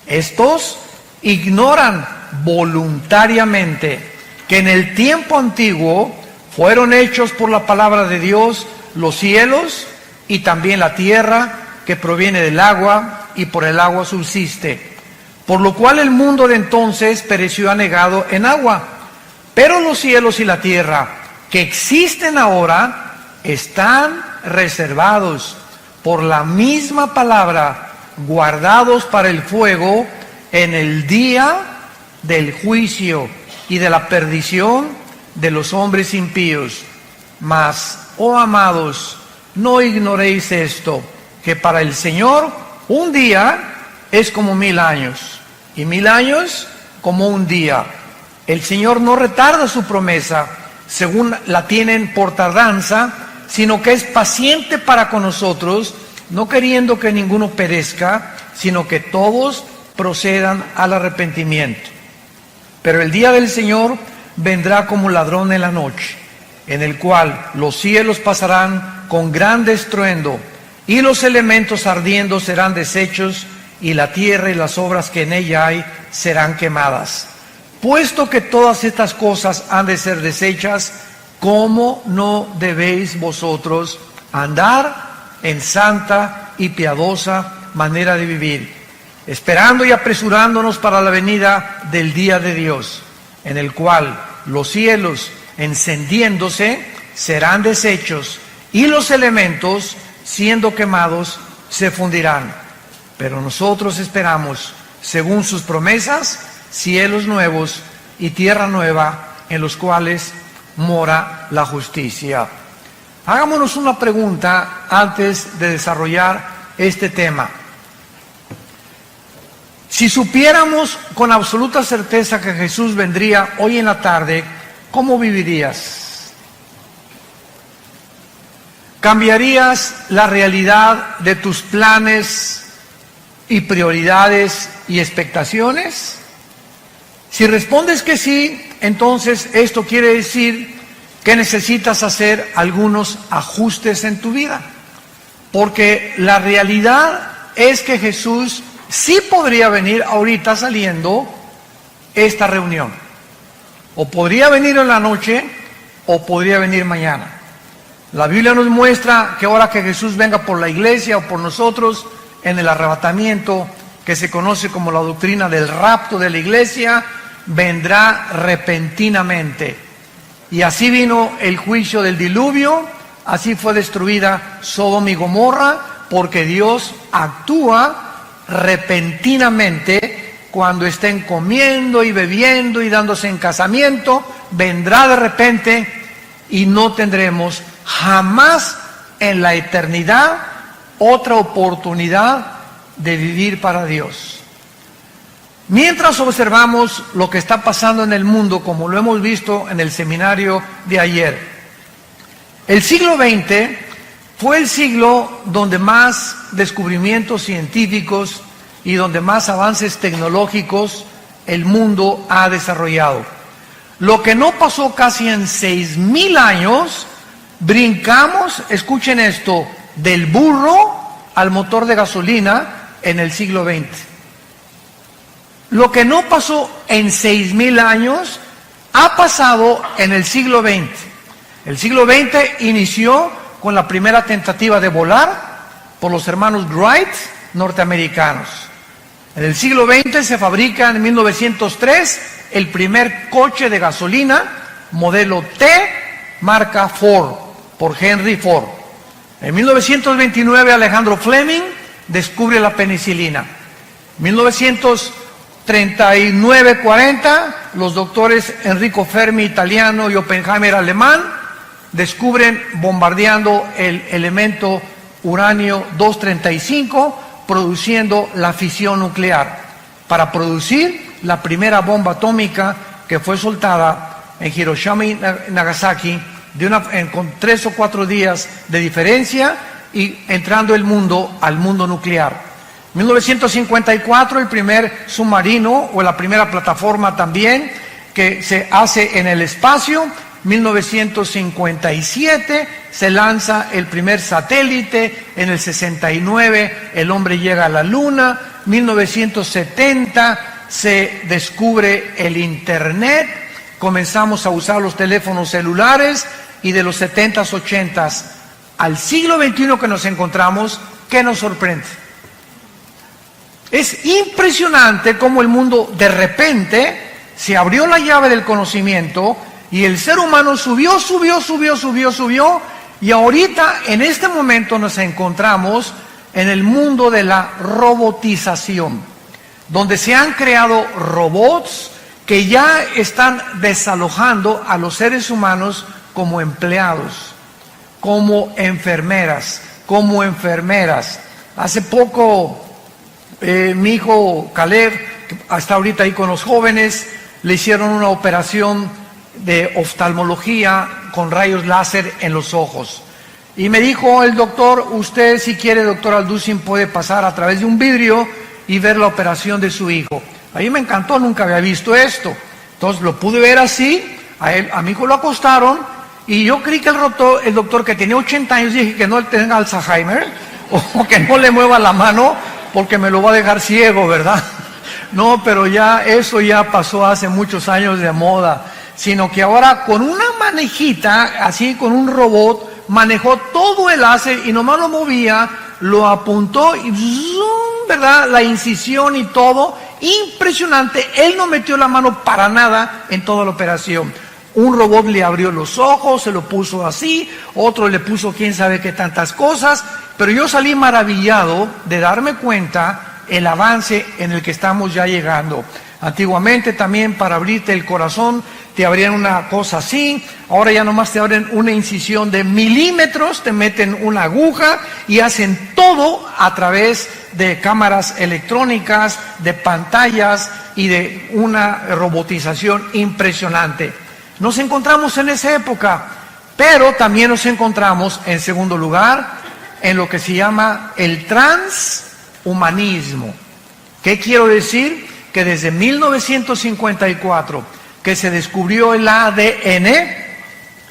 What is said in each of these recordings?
Estos ignoran voluntariamente que en el tiempo antiguo fueron hechos por la palabra de Dios los cielos y también la tierra que proviene del agua y por el agua subsiste, por lo cual el mundo de entonces pereció anegado en agua. Pero los cielos y la tierra que existen ahora están reservados por la misma palabra, guardados para el fuego en el día del juicio y de la perdición de los hombres impíos. Mas, oh amados, no ignoréis esto, que para el Señor un día es como 1000 años, y 1000 años como un día. El Señor no retarda su promesa, según la tienen por tardanza, sino que es paciente para con nosotros, no queriendo que ninguno perezca, sino que todos procedan al arrepentimiento. Pero el día del Señor vendrá como ladrón en la noche, en el cual los cielos pasarán con gran estruendo, y los elementos ardiendo serán deshechos, y la tierra y las obras que en ella hay serán quemadas. Puesto que todas estas cosas han de ser deshechas, ¿cómo no debéis vosotros andar en santa y piadosa manera de vivir, esperando y apresurándonos para la venida del día de Dios, en el cual los cielos encendiéndose serán deshechos y los elementos siendo quemados se fundirán? Pero nosotros esperamos, según sus promesas, cielos nuevos y tierra nueva en los cuales mora la justicia. Hagámonos una pregunta antes de desarrollar este tema. Si supiéramos con absoluta certeza que Jesús vendría hoy en la tarde, ¿cómo vivirías? ¿Cambiarías la realidad de tus planes y prioridades y expectaciones? Si respondes que sí, entonces esto quiere decir que necesitas hacer algunos ajustes en tu vida, porque la realidad es que Jesús sí podría venir ahorita saliendo esta reunión, o podría venir en la noche, o podría venir mañana. La Biblia nos muestra que ahora que Jesús venga por la iglesia o por nosotros en el arrebatamiento, que se conoce como la doctrina del rapto de la iglesia, vendrá repentinamente. Y así vino el juicio del diluvio, así fue destruida Sodoma y Gomorra, porque Dios actúa repentinamente cuando estén comiendo y bebiendo y dándose en casamiento. Vendrá de repente y no tendremos jamás en la eternidad otra oportunidad de vivir para Dios. Mientras observamos lo que está pasando en el mundo, como lo hemos visto en el seminario de ayer, el siglo XX fue el siglo donde más descubrimientos científicos y donde más avances tecnológicos el mundo ha desarrollado. Lo que no pasó casi en 6000 años, brincamos, escuchen esto, del burro al motor de gasolina en el siglo XX. Lo que no pasó en 6000 años ha pasado en el siglo XX. El siglo XX inició con la primera tentativa de volar por los hermanos Wright, norteamericanos. En el siglo XX se fabrica en 1903 el primer coche de gasolina, modelo T, marca Ford, por Henry Ford. En 1929 Alejandro Fleming descubre la penicilina. En 1939-40 los doctores Enrico Fermi, italiano, y Oppenheimer, alemán, descubren bombardeando el elemento uranio 235, produciendo la fisión nuclear, para producir la primera bomba atómica que fue soltada en Hiroshima y Nagasaki con 3 o 4 días de diferencia, y entrando el mundo al mundo nuclear. 1954 el primer submarino, o la primera plataforma también, que se hace en el espacio. 1957 se lanza el primer satélite. En el 69 el hombre llega a la luna. 1970 se descubre el Internet, comenzamos a usar los teléfonos celulares y de los 70s, 80s al siglo XXI que nos encontramos, ¿qué nos sorprende? Es impresionante cómo el mundo de repente se abrió la llave del conocimiento y el ser humano subió, y ahorita en este momento nos encontramos en el mundo de la robotización, donde se han creado robots que ya están desalojando a los seres humanos como empleados, como enfermeras. Hace poco mi hijo Caleb, que está ahorita ahí con los jóvenes, le hicieron una operación de oftalmología con rayos láser en los ojos. Y me dijo el doctor, usted si quiere, doctor Alducin, puede pasar a través de un vidrio y ver la operación de su hijo. A mí me encantó, nunca había visto esto. Entonces lo pude ver así, a mi hijo lo acostaron, y yo creí que el doctor que tenía 80 años, dije que no tenga Alzheimer, o que no le mueva la mano, porque me lo va a dejar ciego, ¿verdad? No, pero ya eso ya pasó hace muchos años de moda, sino que ahora con una manejita, así con un robot, manejó todo el láser y nomás lo movía, lo apuntó y ¡zum!, ¿verdad? La incisión y todo, impresionante. Él no metió la mano para nada en toda la operación. Un robot le abrió los ojos, se lo puso así, otro le puso quién sabe qué tantas cosas, pero yo salí maravillado de darme cuenta el avance en el que estamos ya llegando. Antiguamente también para abrirte el corazón te abrían una cosa así, ahora ya nomás te abren una incisión de milímetros, te meten una aguja y hacen todo a través de cámaras electrónicas, de pantallas y de una robotización impresionante. Nos encontramos en esa época, pero también nos encontramos, en segundo lugar, en lo que se llama el transhumanismo. ¿Qué quiero decir? Que desde 1954, que se descubrió el ADN,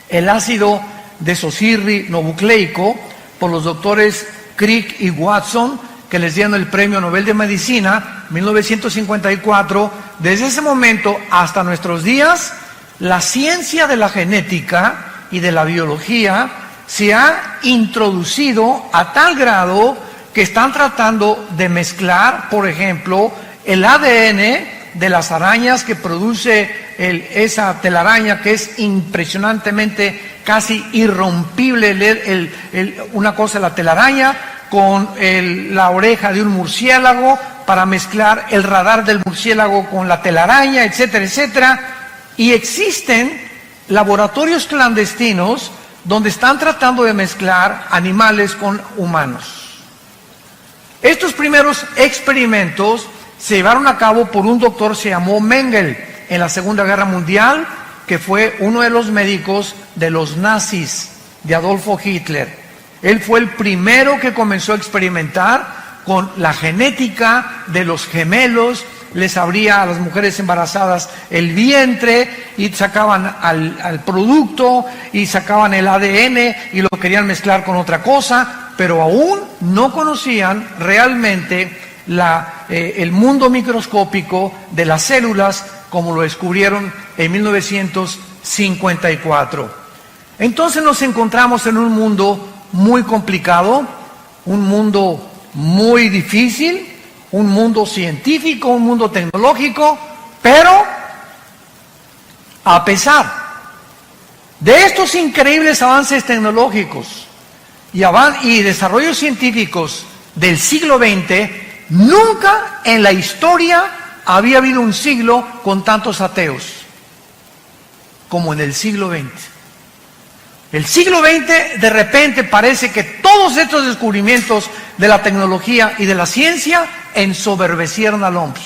el ácido desoxirribonucleico, por los doctores Crick y Watson, que les dieron el Premio Nobel de Medicina, 1954, desde ese momento hasta nuestros días, la ciencia de la genética y de la biología se ha introducido a tal grado que están tratando de mezclar, por ejemplo, el ADN de las arañas que produce esa telaraña, que es impresionantemente casi irrompible, una cosa la telaraña, con la oreja de un murciélago, para mezclar el radar del murciélago con la telaraña, etcétera, etcétera. Y existen laboratorios clandestinos donde están tratando de mezclar animales con humanos. Estos primeros experimentos se llevaron a cabo por un doctor, se llamó Mengele, en la Segunda Guerra Mundial, que fue uno de los médicos de los nazis, de Adolfo Hitler. Él fue el primero que comenzó a experimentar con la genética de los gemelos, les abría a las mujeres embarazadas el vientre y sacaban al producto y sacaban el ADN y lo querían mezclar con otra cosa, pero aún no conocían realmente el mundo microscópico de las células como lo descubrieron en 1954. Entonces nos encontramos en un mundo muy complicado, un mundo muy difícil, un mundo científico, un mundo tecnológico, pero a pesar de estos increíbles avances tecnológicos y desarrollos científicos del siglo XX, nunca en la historia había habido un siglo con tantos ateos como en el siglo XX. El siglo XX de repente parece que todos estos descubrimientos de la tecnología y de la ciencia ensoberbecieron al hombre.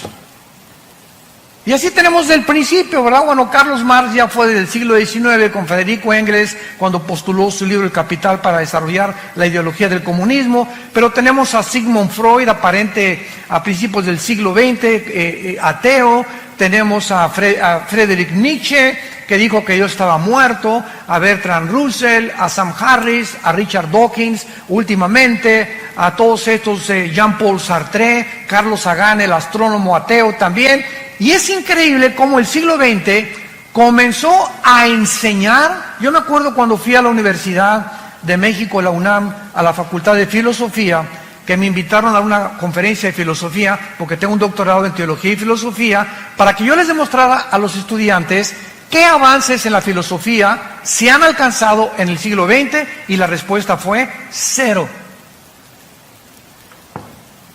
Y así tenemos del principio, ¿verdad? Bueno, Carlos Marx ya fue del siglo XIX con Federico Engels cuando postuló su libro El Capital para desarrollar la ideología del comunismo, pero tenemos a Sigmund Freud, aparente a principios del siglo XX, ateo, tenemos a Friedrich Nietzsche, que dijo que Dios estaba muerto, a Bertrand Russell, a Sam Harris, a Richard Dawkins, últimamente, a todos estos, Jean-Paul Sartre, Carlos Sagan, el astrónomo ateo también. Y es increíble cómo el siglo XX comenzó a enseñar. Yo me acuerdo cuando fui a la Universidad de México, la UNAM, a la Facultad de Filosofía, que me invitaron a una conferencia de filosofía, porque tengo un doctorado en teología y filosofía, para que yo les demostrara a los estudiantes qué avances en la filosofía se han alcanzado en el siglo XX, y la respuesta fue cero.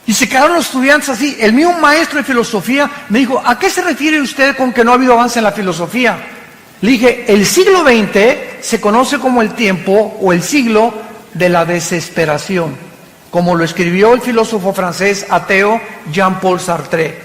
Y se quedaron los estudiantes así. El mismo maestro de filosofía me dijo, ¿a qué se refiere usted con que no ha habido avance en la filosofía? Le dije, el siglo XX se conoce como el tiempo o el siglo de la desesperación, como lo escribió el filósofo francés ateo Jean-Paul Sartre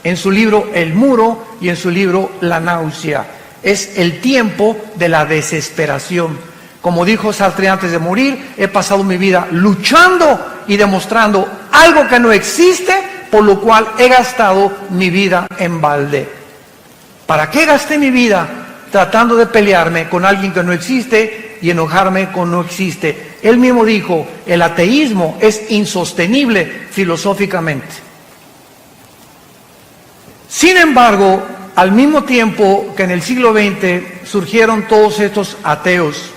en su libro El Muro y en su libro La Náusea. Es el tiempo de la desesperación. Como dijo Sartre antes de morir, he pasado mi vida luchando y demostrando algo que no existe, por lo cual he gastado mi vida en balde. ¿Para qué gasté mi vida tratando de pelearme con alguien que no existe y enojarme con no existe? Él mismo dijo, el ateísmo es insostenible filosóficamente. Sin embargo, al mismo tiempo que en el siglo XX surgieron todos estos ateos,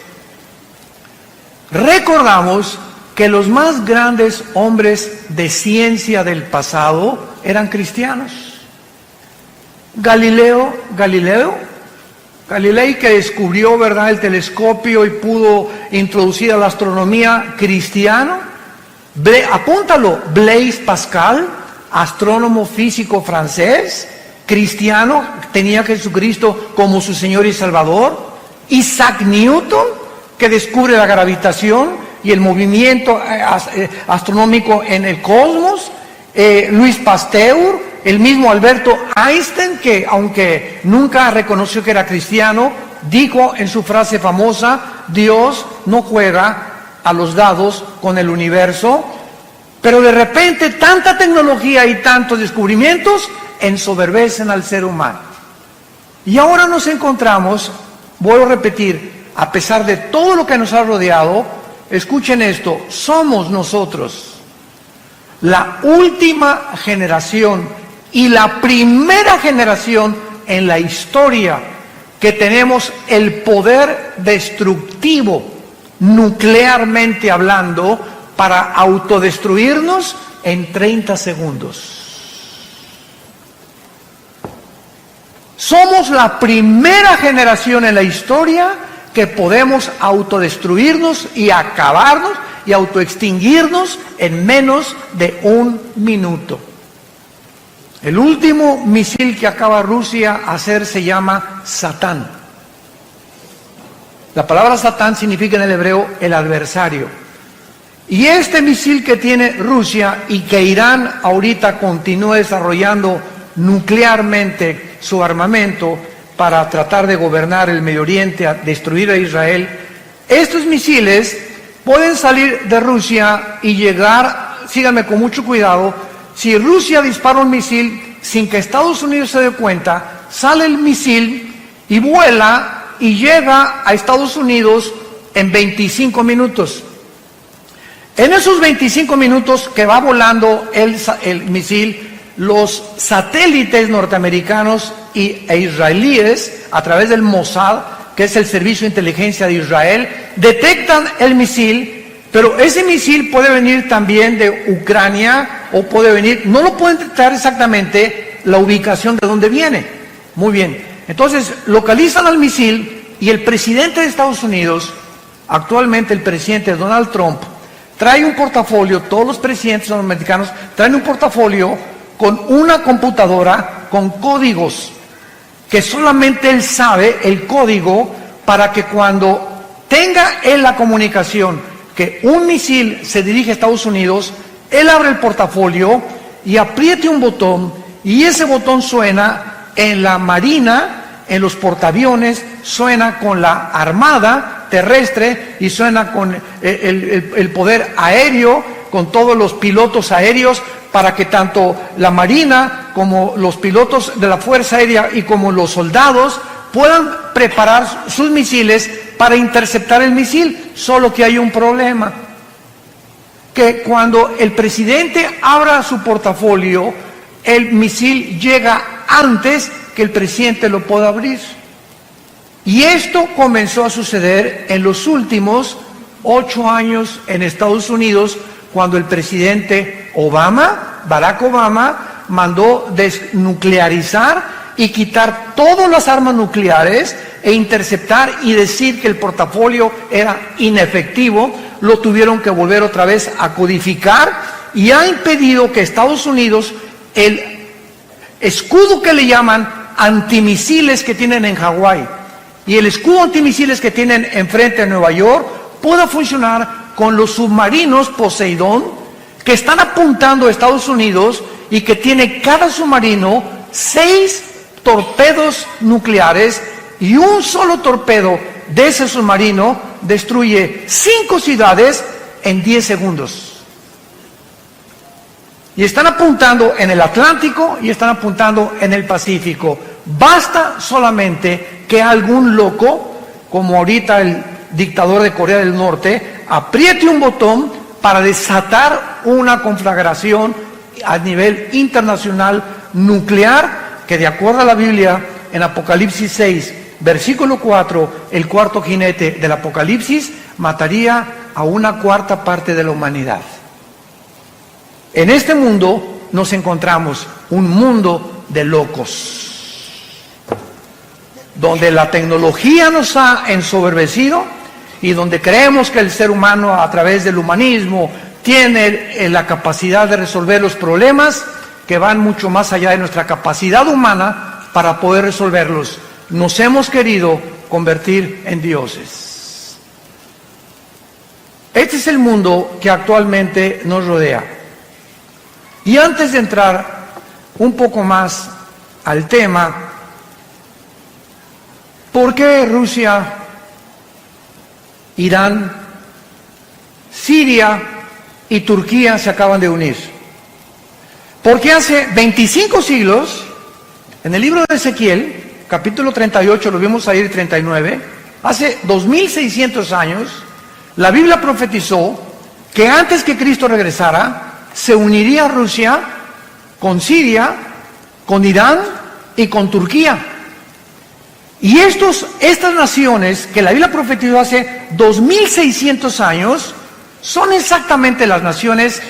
recordamos que los más grandes hombres de ciencia del pasado eran cristianos. Galilei, que descubrió, ¿verdad?, el telescopio y pudo introducir a la astronomía, cristiano. Apúntalo, Blaise Pascal, astrónomo físico francés, cristiano, tenía a Jesucristo como su Señor y Salvador. Isaac Newton, que descubre la gravitación y el movimiento astronómico en el cosmos. Luis Pasteur, el mismo Alberto Einstein, que aunque nunca reconoció que era cristiano, dijo en su frase famosa, Dios no juega a los dados con el universo. Pero de repente tanta tecnología y tantos descubrimientos ensoberbecen al ser humano. Y ahora nos encontramos, vuelvo a repetir, a pesar de todo lo que nos ha rodeado, escuchen esto, somos nosotros la última generación y la primera generación en la historia que tenemos el poder destructivo, nuclearmente hablando, para autodestruirnos en 30 segundos. Somos la primera generación en la historia que podemos autodestruirnos y acabarnos y autoextinguirnos en menos de un minuto. El último misil que acaba Rusia a hacer se llama Satán. La palabra Satán significa en el hebreo el adversario. Y este misil que tiene Rusia y que Irán ahorita continúa desarrollando nuclearmente su armamento para tratar de gobernar el Medio Oriente, a destruir a Israel, estos misiles pueden salir de Rusia y llegar, síganme con mucho cuidado, si Rusia dispara un misil sin que Estados Unidos se dé cuenta, sale el misil y vuela y llega a Estados Unidos en 25 minutos. En esos 25 minutos que va volando el misil, los satélites norteamericanos e israelíes, a través del Mossad, que es el servicio de inteligencia de Israel, detectan el misil, pero ese misil puede venir también de Ucrania o puede venir, no lo pueden detectar exactamente la ubicación de dónde viene. Muy bien, entonces localizan al misil y el presidente de Estados Unidos, actualmente el presidente Donald Trump, trae un portafolio, todos los presidentes norteamericanos traen un portafolio con una computadora con códigos, que solamente él sabe el código para que cuando tenga él la comunicación que un misil se dirige a Estados Unidos, él abre el portafolio y apriete un botón y ese botón suena en la marina, en los portaaviones, suena con la armada terrestre y suena con el poder aéreo, con todos los pilotos aéreos, para que tanto la marina como los pilotos de la Fuerza Aérea y como los soldados puedan preparar sus misiles para interceptar el misil, solo que hay un problema, que cuando el presidente abra su portafolio, el misil llega antes que el presidente lo pueda abrir. Y esto comenzó a suceder en los últimos 8 años en Estados Unidos, cuando el presidente Barack Obama, mandó desnuclearizar y quitar todas las armas nucleares e interceptar y decir que el portafolio era inefectivo. Lo tuvieron que volver otra vez a codificar y ha impedido que Estados Unidos, el escudo que le llaman antimisiles que tienen en Hawái y el escudo antimisiles que tienen enfrente de Nueva York, pueda funcionar con los submarinos Poseidón que están apuntando a Estados Unidos y que tiene cada submarino 6 torpedos nucleares, y un solo torpedo de ese submarino destruye 5 ciudades en 10 segundos. Y están apuntando en el Atlántico y están apuntando en el Pacífico. Basta solamente que algún loco, como ahorita el dictador de Corea del Norte, apriete un botón para desatar una conflagración a nivel internacional nuclear, que de acuerdo a la Biblia, en Apocalipsis 6, versículo 4, el cuarto jinete del Apocalipsis mataría a 1/4 parte de la humanidad. En este mundo nos encontramos un mundo de locos, donde la tecnología nos ha ensoberbecido y donde creemos que el ser humano, a través del humanismo, tiene la capacidad de resolver los problemas que van mucho más allá de nuestra capacidad humana para poder resolverlos. Nos hemos querido convertir en dioses. Este es el mundo que actualmente nos rodea. Y antes de entrar un poco más al tema, ¿por qué Rusia, Irán, Siria y Turquía se acaban de unir? Porque hace 25 siglos, en el libro de Ezequiel, capítulo 38, lo vimos ahí, 39, hace 2600 años, la Biblia profetizó que antes que Cristo regresara, se uniría Rusia con Siria, con Irán y con Turquía. Y estas naciones que la Biblia profetizó hace 2600 años, son exactamente las naciones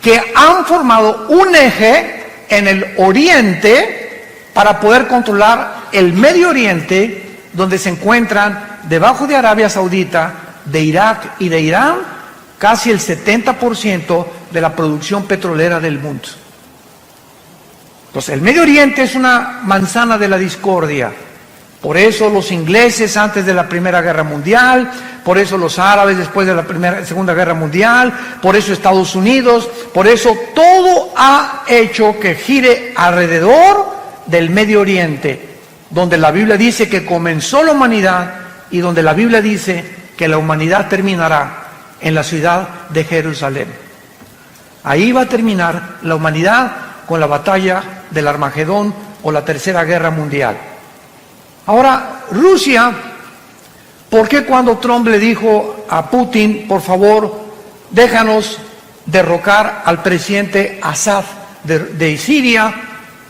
que han formado un eje en el Oriente para poder controlar el Medio Oriente, donde se encuentran debajo de Arabia Saudita, de Irak y de Irán, casi el 70% de la producción petrolera del mundo. Entonces, el Medio Oriente es una manzana de la discordia. Por eso los ingleses antes de la Primera Guerra Mundial, por eso los árabes después de la Segunda Guerra Mundial, por eso Estados Unidos, por eso todo ha hecho que gire alrededor del Medio Oriente, donde la Biblia dice que comenzó la humanidad y donde la Biblia dice que la humanidad terminará en la ciudad de Jerusalén. Ahí va a terminar la humanidad con la batalla del Armagedón o la Tercera Guerra Mundial. Ahora, Rusia, ¿por qué cuando Trump le dijo a Putin, por favor, déjanos derrocar al presidente Assad de Siria,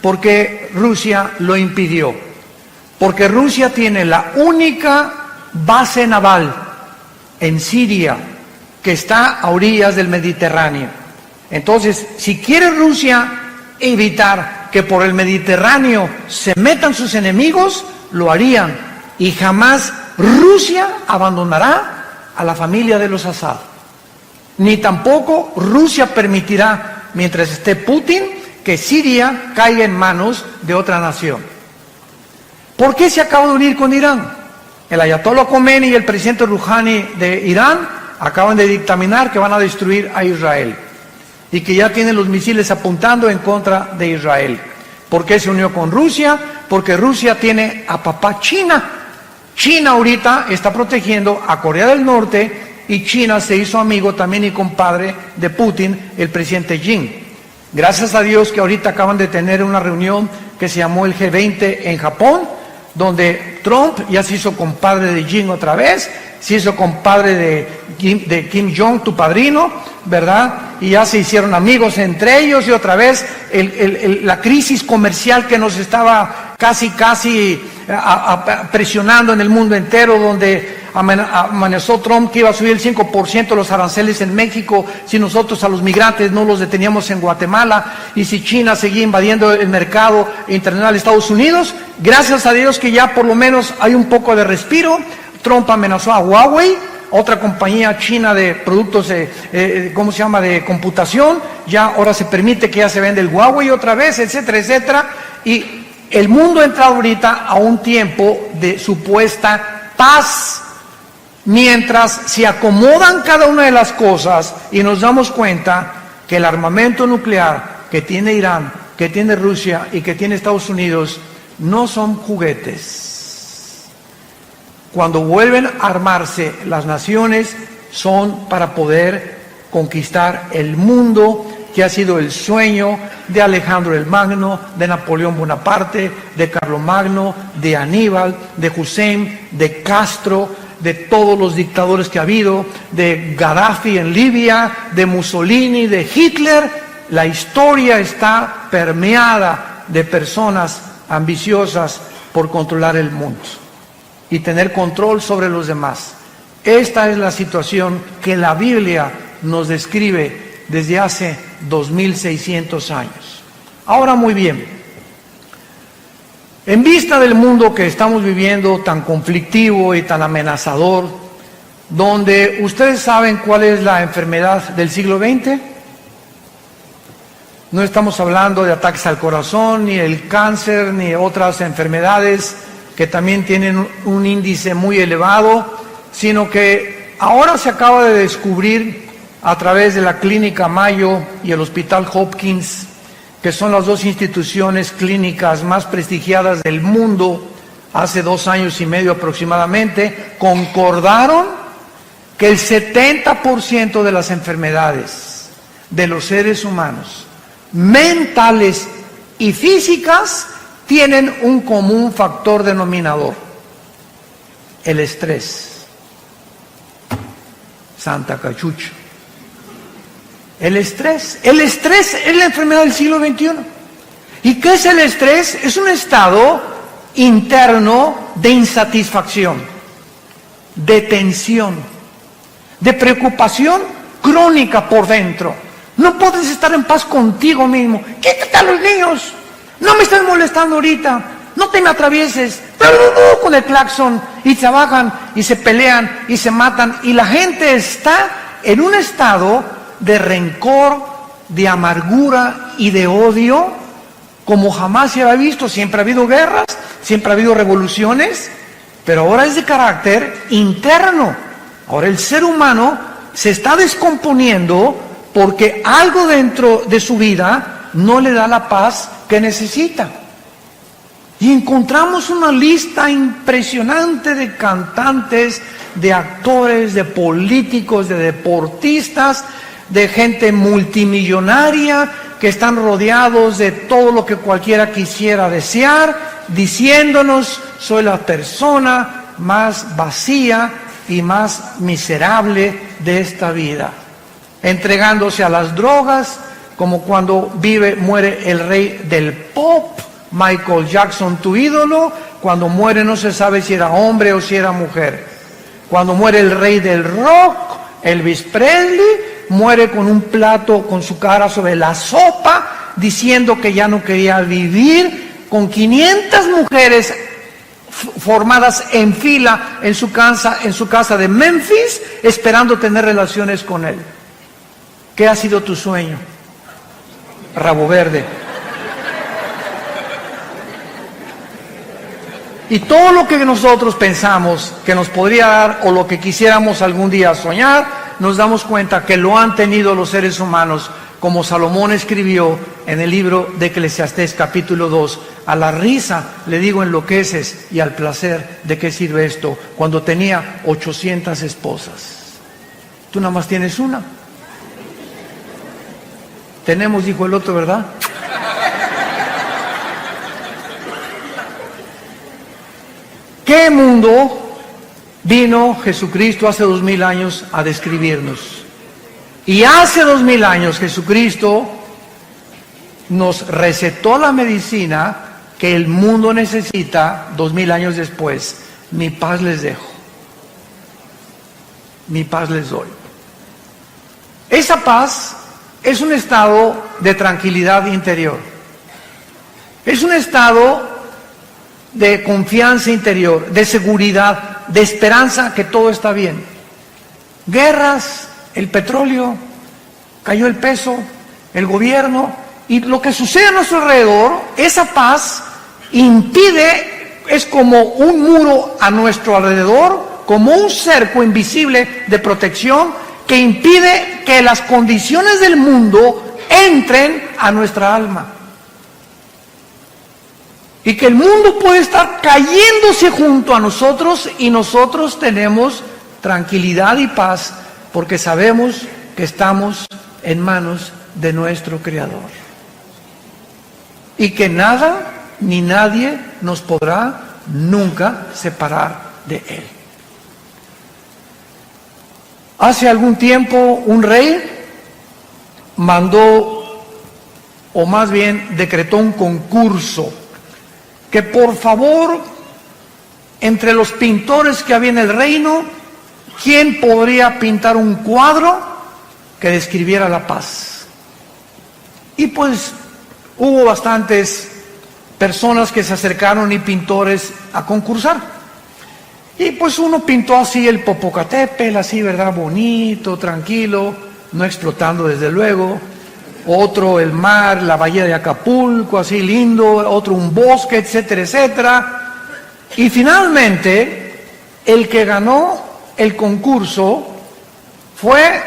por qué Rusia lo impidió? Porque Rusia tiene la única base naval en Siria que está a orillas del Mediterráneo. Entonces, si quiere Rusia evitar que por el Mediterráneo se metan sus enemigos, lo harían, y jamás Rusia abandonará a la familia de los Assad, ni tampoco Rusia permitirá, mientras esté Putin, que Siria caiga en manos de otra nación. ¿Por qué se acaba de unir con Irán? El ayatollah Khomeini y el presidente Rouhani de Irán acaban de dictaminar que van a destruir a Israel y que ya tienen los misiles apuntando en contra de Israel. ¿Por qué se unió con Rusia? Porque Rusia tiene a papá China. China ahorita está protegiendo a Corea del Norte y China se hizo amigo también y compadre de Putin, el presidente Xi. Gracias a Dios que ahorita acaban de tener una reunión que se llamó el G20 en Japón, donde Trump ya se hizo compadre de Jin otra vez, se hizo compadre de Kim Jong, tu padrino, ¿verdad? Y ya se hicieron amigos entre ellos, y otra vez la crisis comercial que nos estaba casi presionando en el mundo entero, donde amenazó Trump que iba a subir el 5% los aranceles en México si nosotros a los migrantes no los deteníamos en Guatemala, y si China seguía invadiendo el mercado internacional de Estados Unidos. Gracias a Dios que ya por lo menos hay un poco de respiro. Trump amenazó a Huawei, otra compañía china de productos de computación. Ya ahora se permite que ya se vende el Huawei otra vez, etcétera, etcétera. Y el mundo ha entrado ahorita a un tiempo de supuesta paz, mientras se acomodan cada una de las cosas y nos damos cuenta que el armamento nuclear que tiene Irán, que tiene Rusia y que tiene Estados Unidos no son juguetes. Cuando vuelven a armarse las naciones, son para poder conquistar el mundo, que ha sido el sueño de Alejandro el Magno, de Napoleón Bonaparte, de Carlomagno, de Aníbal, de Hussein, de Castro, de todos los dictadores que ha habido, de Gaddafi en Libia, de Mussolini, de Hitler. La historia está permeada de personas ambiciosas por controlar el mundo y tener control sobre los demás. Esta es la situación que la Biblia nos describe desde hace 2600 años. Ahora, muy bien, en vista del mundo que estamos viviendo, tan conflictivo y tan amenazador, donde ustedes saben cuál es la enfermedad del siglo XX, no estamos hablando de ataques al corazón, ni el cáncer, ni otras enfermedades que también tienen un índice muy elevado, sino que ahora se acaba de descubrir a través de la Clínica Mayo y el Hospital Hopkins, que son las dos instituciones clínicas más prestigiadas del mundo, hace 2 años y medio aproximadamente, concordaron que el 70% de las enfermedades de los seres humanos, mentales y físicas, tienen un común factor denominador: el estrés. Santa Cachucha. El estrés es la enfermedad del siglo XXI. ¿Y qué es el estrés? Es un estado interno de insatisfacción, de tensión, de preocupación crónica por dentro. No puedes estar en paz contigo mismo. Quítate a los niños, no me estás molestando ahorita, no te me atravieses, con el claxon, y se bajan y se pelean y se matan, y la gente está en un estado de rencor, de amargura y de odio como jamás se había visto. Siempre ha habido guerras, siempre ha habido revoluciones, pero ahora es de carácter interno. Ahora el ser humano se está descomponiendo porque algo dentro de su vida no le da la paz que necesita. Y encontramos una lista impresionante de cantantes, de actores, de políticos, de deportistas, de gente multimillonaria que están rodeados de todo lo que cualquiera quisiera desear, diciéndonos: soy la persona más vacía y más miserable de esta vida, entregándose a las drogas, como cuando muere el rey del pop, Michael Jackson, tu ídolo. Cuando muere no se sabe si era hombre o si era mujer. Cuando muere el rey del rock, Elvis Presley, muere con un plato con su cara sobre la sopa, diciendo que ya no quería vivir, con 500 mujeres formadas en fila en su casa de Memphis, esperando tener relaciones con él. ¿Qué ha sido tu sueño? Rabo verde. Y todo lo que nosotros pensamos que nos podría dar, o lo que quisiéramos algún día soñar, nos damos cuenta que lo han tenido los seres humanos, como Salomón escribió en el libro de Eclesiastés capítulo 2, a la risa le digo enloqueces, y al placer de qué sirve esto, cuando tenía 800 esposas. Tú nada más tienes una. Tenemos, dijo el otro, ¿verdad? ¿Qué mundo vino Jesucristo hace 2000 años a describirnos? Y hace 2000 años Jesucristo nos recetó la medicina que el mundo necesita 2000 años después. Mi paz les dejo, mi paz les doy. Esa paz es un estado de tranquilidad interior. Es un estado de confianza interior, de seguridad, de esperanza que todo está bien. Guerras, el petróleo, cayó el peso, el gobierno, y lo que sucede a nuestro alrededor, esa paz impide, es como un muro a nuestro alrededor, como un cerco invisible de protección que impide que las condiciones del mundo entren a nuestra alma. Y que el mundo puede estar cayéndose junto a nosotros y nosotros tenemos tranquilidad y paz porque sabemos que estamos en manos de nuestro Creador. Y que nada ni nadie nos podrá nunca separar de Él. Hace algún tiempo un rey mandó, o más bien decretó un concurso, que por favor, entre los pintores que había en el reino, ¿quién podría pintar un cuadro que describiera la paz? Y pues hubo bastantes personas que se acercaron y pintores a concursar. Y pues uno pintó así el Popocatépetl, así, ¿verdad? Bonito, tranquilo, no explotando desde luego. Otro el mar, la bahía de Acapulco, así lindo. Otro un bosque, etcétera, etcétera. Y finalmente, el que ganó el concurso fue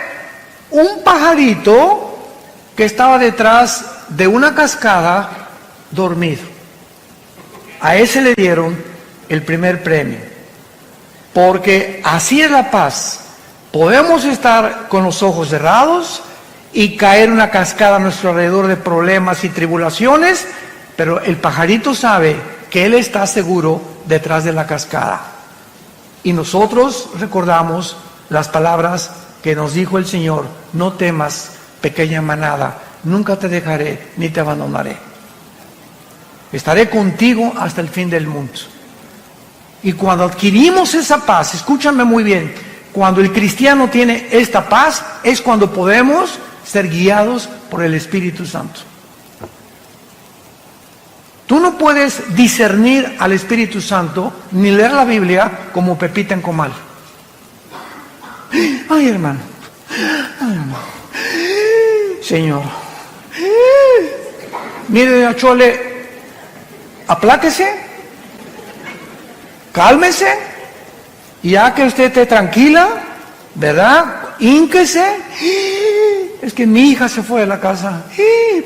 un pajarito que estaba detrás de una cascada dormido. A ese le dieron el primer premio. Porque así es la paz. Podemos estar con los ojos cerrados y caer una cascada a nuestro alrededor de problemas y tribulaciones, pero el pajarito sabe que él está seguro detrás de la cascada. Y nosotros recordamos las palabras que nos dijo el Señor: no temas, pequeña manada, nunca te dejaré ni te abandonaré. Estaré contigo hasta el fin del mundo. Y cuando adquirimos esa paz, escúchame muy bien, cuando el cristiano tiene esta paz, es cuando podemos ser guiados por el Espíritu Santo. Tú no puedes discernir al Espíritu Santo ni leer la Biblia como Pepita en comal. Ay, hermano. Ay, hermano. Señor. Mire, doña Chole, apláquese, cálmese, y ya que usted esté tranquila, ¿verdad? Hínquese. Es que mi hija se fue de la casa.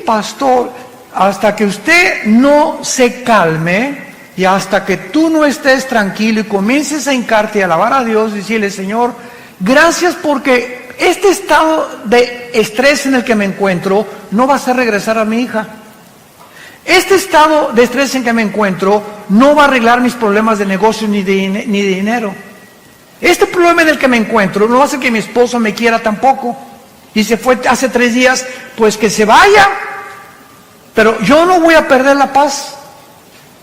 Pastor, hasta que usted no se calme y hasta que tú no estés tranquilo y comiences a hincarte y a alabar a Dios y decirle: Señor, gracias porque este estado de estrés en el que me encuentro no va a hacer regresar a mi hija. Este estado de estrés en que me encuentro no va a arreglar mis problemas de negocio ni de dinero. Este problema en el que me encuentro no hace que mi esposo me quiera tampoco. Y se fue hace 3 días, pues que se vaya. Pero yo no voy a perder la paz.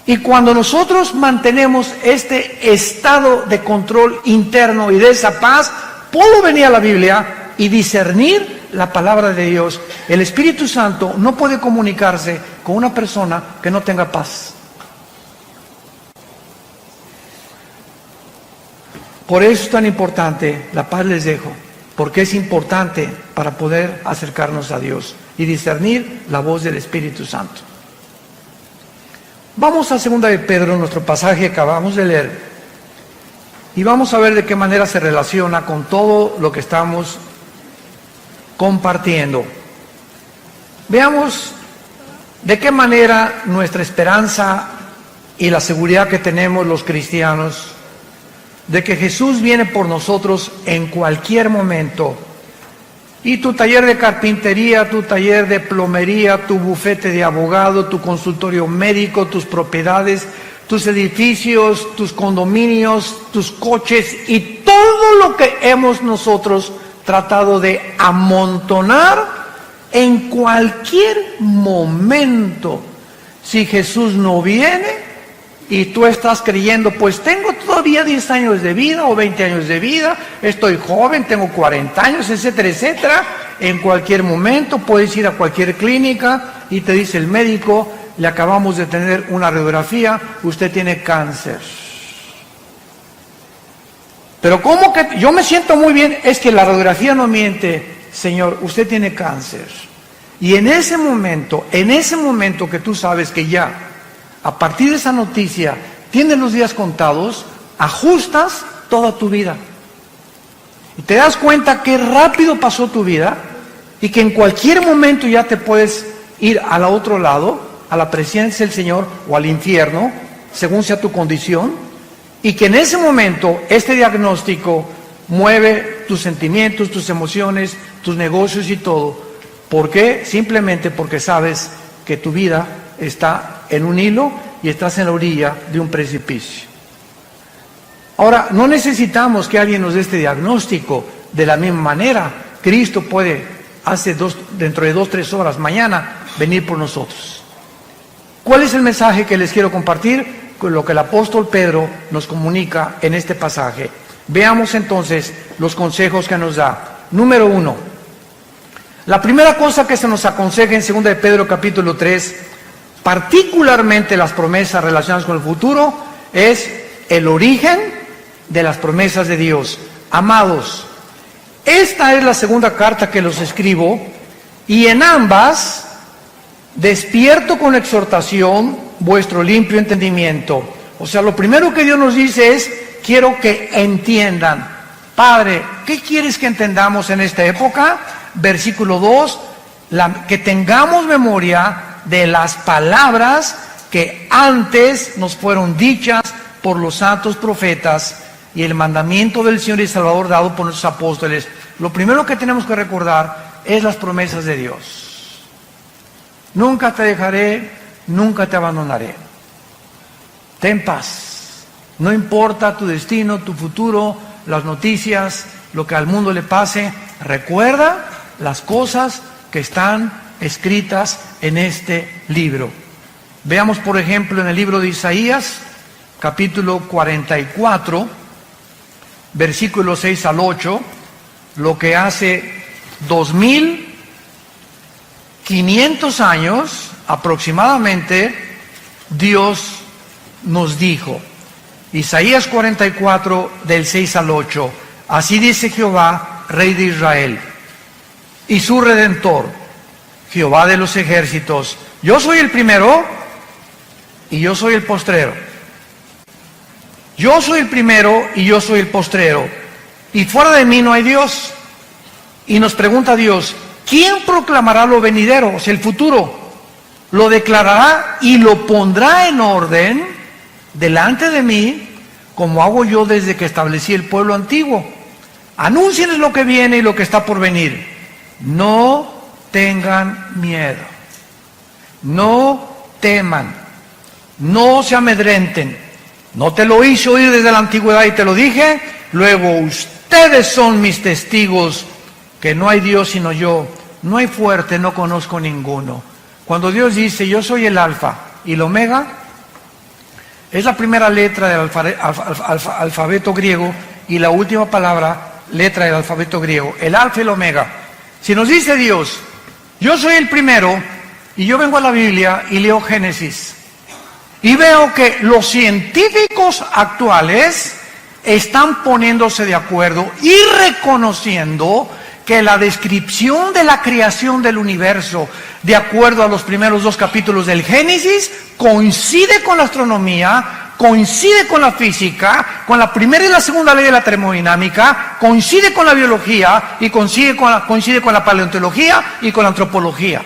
Y cuando nosotros mantenemos este estado de control interno y de esa paz, puedo venir a la Biblia y discernir la palabra de Dios. El Espíritu Santo no puede comunicarse con una persona que no tenga paz. Por eso es tan importante, la paz les dejo, porque es importante para poder acercarnos a Dios y discernir la voz del Espíritu Santo. Vamos a 2 de Pedro, nuestro pasaje que acabamos de leer, y vamos a ver de qué manera se relaciona con todo lo que estamos compartiendo. Veamos de qué manera nuestra esperanza y la seguridad que tenemos los cristianos de que Jesús viene por nosotros en cualquier momento. Y tu taller de carpintería, tu taller de plomería, tu bufete de abogado, tu consultorio médico, tus propiedades, tus edificios, tus condominios, tus coches y todo lo que hemos nosotros tratado de amontonar en cualquier momento. Si Jesús no viene y tú estás creyendo, pues tengo todavía 10 años de vida o 20 años de vida, estoy joven, tengo 40 años, etcétera, etcétera. En cualquier momento puedes ir a cualquier clínica y te dice el médico, le acabamos de tener una radiografía, usted tiene cáncer. Pero ¿cómo que yo me siento muy bien? Es que la radiografía no miente, señor, usted tiene cáncer. Y en ese momento que tú sabes que ya, a partir de esa noticia, tienes los días contados, ajustas toda tu vida. Y te das cuenta que rápido pasó tu vida y que en cualquier momento ya te puedes ir al otro lado, a la presencia del Señor o al infierno, según sea tu condición, y que en ese momento este diagnóstico mueve tus sentimientos, tus emociones, tus negocios y todo. ¿Por qué? Simplemente porque sabes que tu vida está en un hilo y estás en la orilla de un precipicio. Ahora, no necesitamos que alguien nos dé este diagnóstico de la misma manera. Cristo puede, dentro de 2-3 horas, mañana, venir por nosotros. ¿Cuál es el mensaje que les quiero compartir? Con lo que el apóstol Pedro nos comunica en este pasaje. Veamos entonces los consejos que nos da. Número 1. La primera cosa que se nos aconseja en 2 de Pedro capítulo 3, particularmente las promesas relacionadas con el futuro, es el origen de las promesas de Dios. Amados, esta es la segunda carta que los escribo, y en ambas despierto con exhortación vuestro limpio entendimiento. O sea, lo primero que Dios nos dice es, quiero que entiendan. Padre, ¿qué quieres que entendamos en esta época? Versículo 2, que tengamos memoria de las palabras que antes nos fueron dichas por los santos profetas y el mandamiento del Señor y Salvador dado por nuestros apóstoles. Lo primero que tenemos que recordar es las promesas de Dios. Nunca te dejaré, nunca te abandonaré. Ten paz. No importa tu destino, tu futuro, las noticias, lo que al mundo le pase. Recuerda las cosas que están escritas en este libro. Veamos, por ejemplo, en el libro de Isaías, capítulo 44, versículos 6 al 8, lo que hace 2500 años aproximadamente Dios nos dijo. Isaías 44, del 6 al 8. Así dice Jehová, Rey de Israel, y su Redentor, Jehová de los ejércitos: yo soy el primero y yo soy el postrero. Yo soy el primero y yo soy el postrero. Y fuera de mí no hay Dios. Y nos pregunta Dios, ¿quién proclamará lo venidero? O sea, el futuro. Lo declarará y lo pondrá en orden delante de mí, como hago yo desde que establecí el pueblo antiguo. Anúncienles lo que viene y lo que está por venir. No tengan miedo. No teman. No se amedrenten. No te lo hice oír desde la antigüedad y te lo dije. Luego ustedes son mis testigos que no hay Dios sino yo. No hay fuerte, no conozco ninguno. Cuando Dios dice, yo soy el alfa y el omega, es la primera letra del alfabeto griego y la última letra del alfabeto griego, el alfa y el omega. Si nos dice Dios, yo soy el primero, y yo vengo a la Biblia y leo Génesis, y veo que los científicos actuales están poniéndose de acuerdo y reconociendo que la descripción de la creación del universo, de acuerdo a los primeros 2 capítulos del Génesis, coincide con la astronomía, coincide con la física, con la primera y la segunda ley de la termodinámica, coincide con la biología y coincide con la paleontología y con la antropología.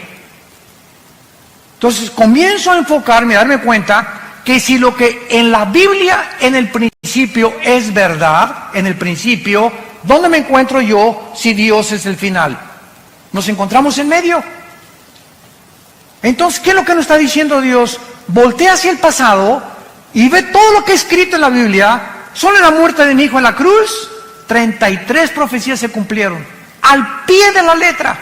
Entonces comienzo a enfocarme, a darme cuenta que si lo que en la Biblia en el principio es verdad, en el principio, ¿dónde me encuentro yo si Dios es el final? Nos encontramos en medio. Entonces, ¿qué es lo que nos está diciendo Dios? Voltea hacia el pasado y ve todo lo que es escrito en la Biblia, solo en la muerte de mi hijo en la cruz, 33 profecías se cumplieron, al pie de la letra.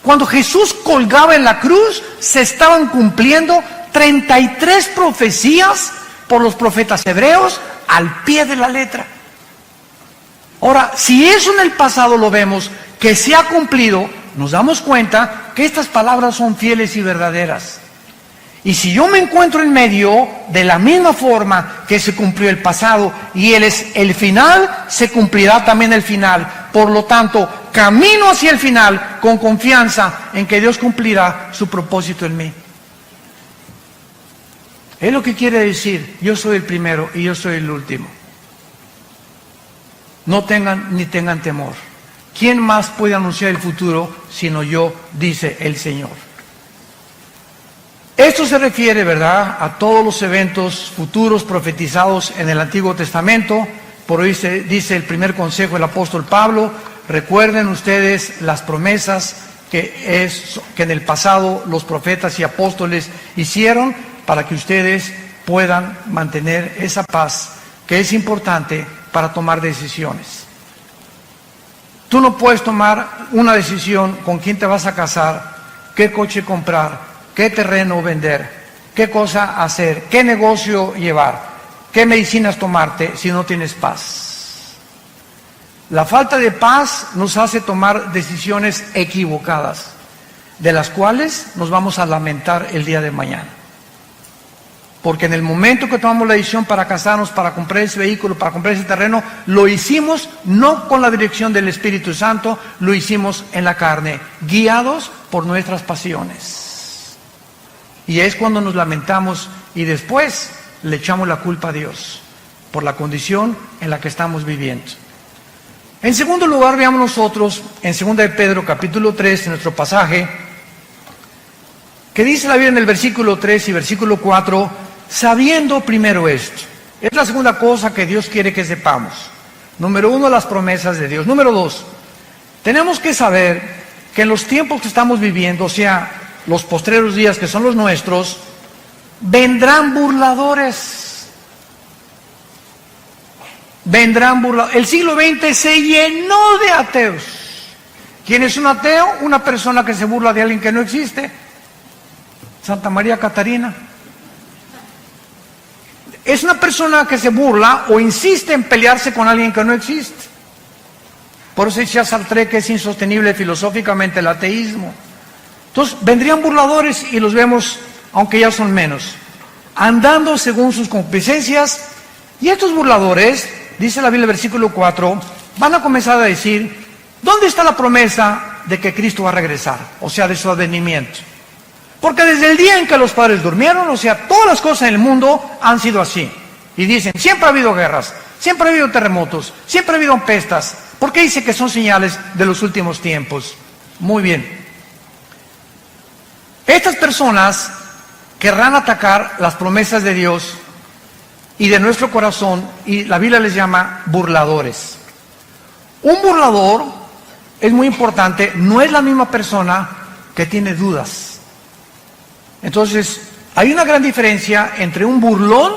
Cuando Jesús colgaba en la cruz, se estaban cumpliendo 33 profecías por los profetas hebreos, al pie de la letra. Ahora, si eso en el pasado lo vemos, que se ha cumplido, nos damos cuenta que estas palabras son fieles y verdaderas. Y si yo me encuentro en medio, de la misma forma que se cumplió el pasado y Él es el final, se cumplirá también el final. Por lo tanto, camino hacia el final con confianza en que Dios cumplirá su propósito en mí. Es lo que quiere decir, yo soy el primero y yo soy el último. No tengan ni tengan temor. ¿Quién más puede anunciar el futuro sino yo? Dice el Señor. Esto se refiere, ¿verdad?, a todos los eventos futuros profetizados en el Antiguo Testamento. Por hoy dice el primer consejo del apóstol Pablo: recuerden ustedes las promesas que en el pasado los profetas y apóstoles hicieron, para que ustedes puedan mantener esa paz que es importante para tomar decisiones. Tú no puedes tomar una decisión con quién te vas a casar, qué coche comprar, qué terreno vender, qué cosa hacer, qué negocio llevar, qué medicinas tomarte si no tienes paz. La falta de paz nos hace tomar decisiones equivocadas, de las cuales nos vamos a lamentar el día de mañana. Porque en el momento que tomamos la decisión para casarnos, para comprar ese vehículo, para comprar ese terreno, lo hicimos no con la dirección del Espíritu Santo, lo hicimos en la carne, guiados por nuestras pasiones. Y es cuando nos lamentamos y después le echamos la culpa a Dios por la condición en la que estamos viviendo. En segundo lugar, veamos nosotros en 2 de Pedro capítulo 3, en nuestro pasaje, que dice la Biblia en el versículo 3 y versículo 4, sabiendo primero esto. Es la segunda cosa que Dios quiere que sepamos. Número 1, las promesas de Dios. Número 2, tenemos que saber que en los tiempos que estamos viviendo, o sea, los postreros días que son los nuestros, vendrán burladores. Vendrán burladores. El siglo XX se llenó de ateos. ¿Quién es un ateo? Una persona que se burla de alguien que no existe. Santa María Catarina. Es una persona que se burla o insiste en pelearse con alguien que no existe. Por eso decía Sartre que es insostenible filosóficamente el ateísmo. Entonces vendrían burladores y los vemos, aunque ya son menos, andando según sus concupiscencias. Y estos burladores, dice la Biblia, versículo 4, van a comenzar a decir: ¿dónde está la promesa de que Cristo va a regresar? O sea, de su advenimiento. Porque desde el día en que los padres durmieron, o sea, todas las cosas en el mundo han sido así. Y dicen, siempre ha habido guerras, siempre ha habido terremotos, siempre ha habido pestas. ¿Por qué dice que son señales de los últimos tiempos? Muy bien. Estas personas querrán atacar las promesas de Dios y de nuestro corazón, y la Biblia les llama burladores. Un burlador, es muy importante, no es la misma persona que tiene dudas. Entonces, hay una gran diferencia entre un burlón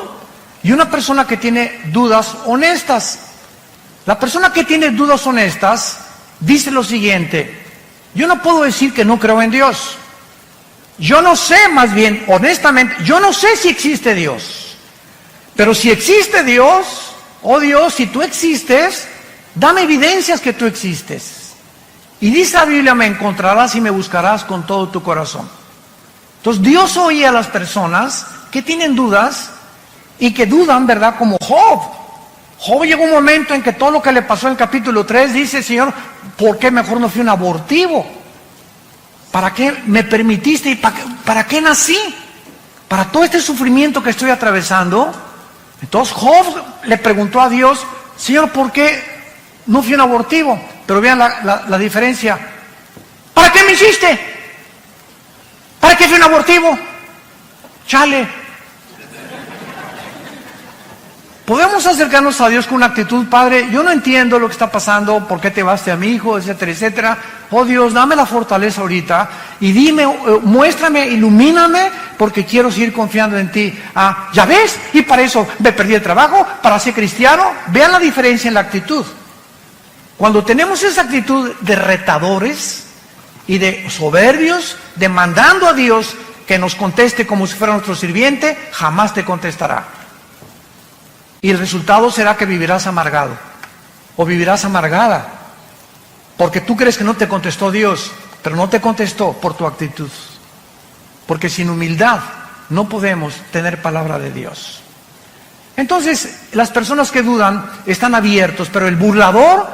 y una persona que tiene dudas honestas. La persona que tiene dudas honestas dice lo siguiente: yo no puedo decir que no creo en Dios. Yo no sé, más bien, honestamente, yo no sé si existe Dios. Pero si existe Dios, oh Dios, si tú existes, dame evidencias que tú existes. Y dice la Biblia, me encontrarás y me buscarás con todo tu corazón. Entonces Dios oye a las personas que tienen dudas y que dudan, ¿verdad? Como Job. Job llegó un momento en que todo lo que le pasó en el capítulo 3 dice: Señor, ¿por qué mejor no fui un abortivo? ¿Para qué me permitiste y para qué nací? Para todo este sufrimiento que estoy atravesando. Entonces Job le preguntó a Dios: Señor, ¿por qué no fui un abortivo? Pero vean la diferencia. ¿Para qué me hiciste? ¿Para qué fui un abortivo? Chale. Podemos acercarnos a Dios con una actitud: Padre, yo no entiendo lo que está pasando, por qué te vas a mi hijo, etcétera, etcétera. Oh Dios, dame la fortaleza ahorita y dime, muéstrame, ilumíname, porque quiero seguir confiando en ti. Ah, ¿ya ves? Y para eso me perdí el trabajo, para ser cristiano. Vean la diferencia en la actitud. Cuando tenemos esa actitud de retadores y de soberbios, demandando a Dios que nos conteste como si fuera nuestro sirviente, jamás te contestará. Y el resultado será que vivirás amargado o vivirás amargada, porque tú crees que no te contestó Dios, pero no te contestó por tu actitud. Porque sin humildad no podemos tener palabra de Dios. Entonces, las personas que dudan están abiertos, pero el burlador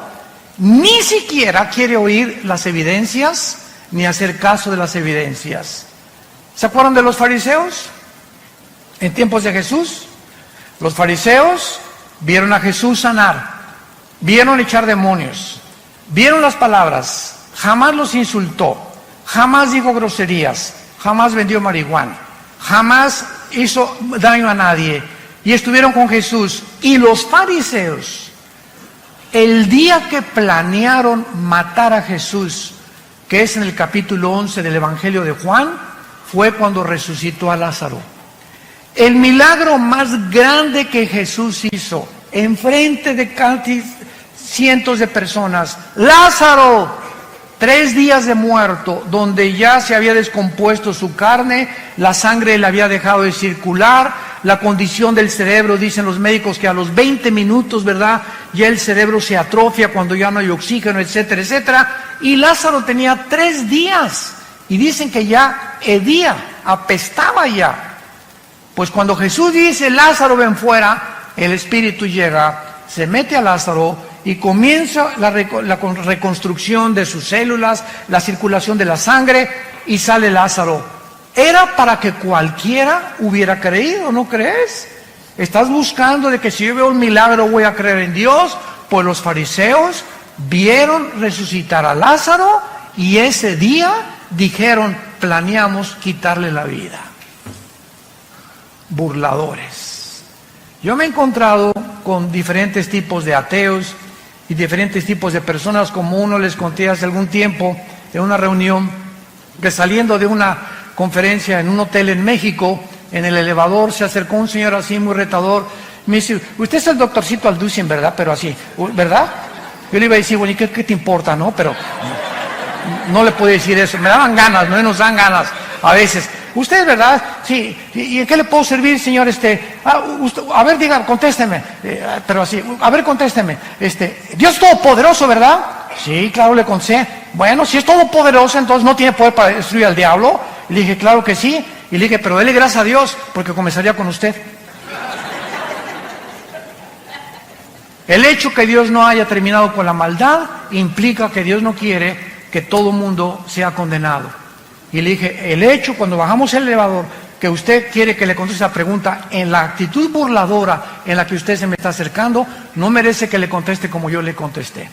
ni siquiera quiere oír las evidencias ni hacer caso de las evidencias. ¿Se acuerdan de los fariseos? En tiempos de Jesús, los fariseos vieron a Jesús sanar, vieron echar demonios, vieron las palabras, jamás los insultó, jamás dijo groserías, jamás vendió marihuana, jamás hizo daño a nadie, y estuvieron con Jesús. Y los fariseos, el día que planearon matar a Jesús, que es en el capítulo 11 del Evangelio de Juan, fue cuando resucitó a Lázaro. El milagro más grande que Jesús hizo, enfrente de casi cientos de personas. Lázaro, 3 días de muerto, donde ya se había descompuesto su carne, la sangre le había dejado de circular, la condición del cerebro, dicen los médicos que a los 20 minutos, ¿verdad?, ya el cerebro se atrofia cuando ya no hay oxígeno, etcétera, etcétera. Y Lázaro tenía 3 días, y dicen que ya hedía, apestaba ya. Pues cuando Jesús dice, Lázaro ven fuera, el Espíritu llega, se mete a Lázaro y comienza la reconstrucción de sus células, la circulación de la sangre, y sale Lázaro. Era para que cualquiera hubiera creído, ¿no crees? Estás buscando de que si yo veo un milagro voy a creer en Dios. Pues los fariseos vieron resucitar a Lázaro y ese día dijeron, planeamos quitarle la vida. Burladores. Yo me he encontrado con diferentes tipos de ateos y diferentes tipos de personas, como uno les conté hace algún tiempo en una reunión, que saliendo de una conferencia en un hotel en México, en el elevador se acercó un señor así muy retador, me dice, usted es el doctorcito Alducin, ¿verdad? Pero así, ¿verdad? Yo le iba a decir, bueno, ¿y qué te importa, no? Pero no le puedo decir eso, me daban ganas, no nos dan ganas a veces. Usted, ¿verdad? Sí. ¿Y en qué le puedo servir, señor? A ver, diga, contésteme. Pero así, a ver, contésteme. Dios es todopoderoso, ¿verdad? Sí, claro, le contesté. Bueno, si es todopoderoso, entonces no tiene poder para destruir al diablo. Y le dije, claro que sí. Y le dije, pero dele gracias a Dios, porque comenzaría con usted. El hecho que Dios no haya terminado con la maldad implica que Dios no quiere que todo mundo sea condenado. Y le dije, el hecho cuando bajamos el elevador, que usted quiere que le conteste la pregunta en la actitud burladora en la que usted se me está acercando, no merece que le conteste como yo le contesté.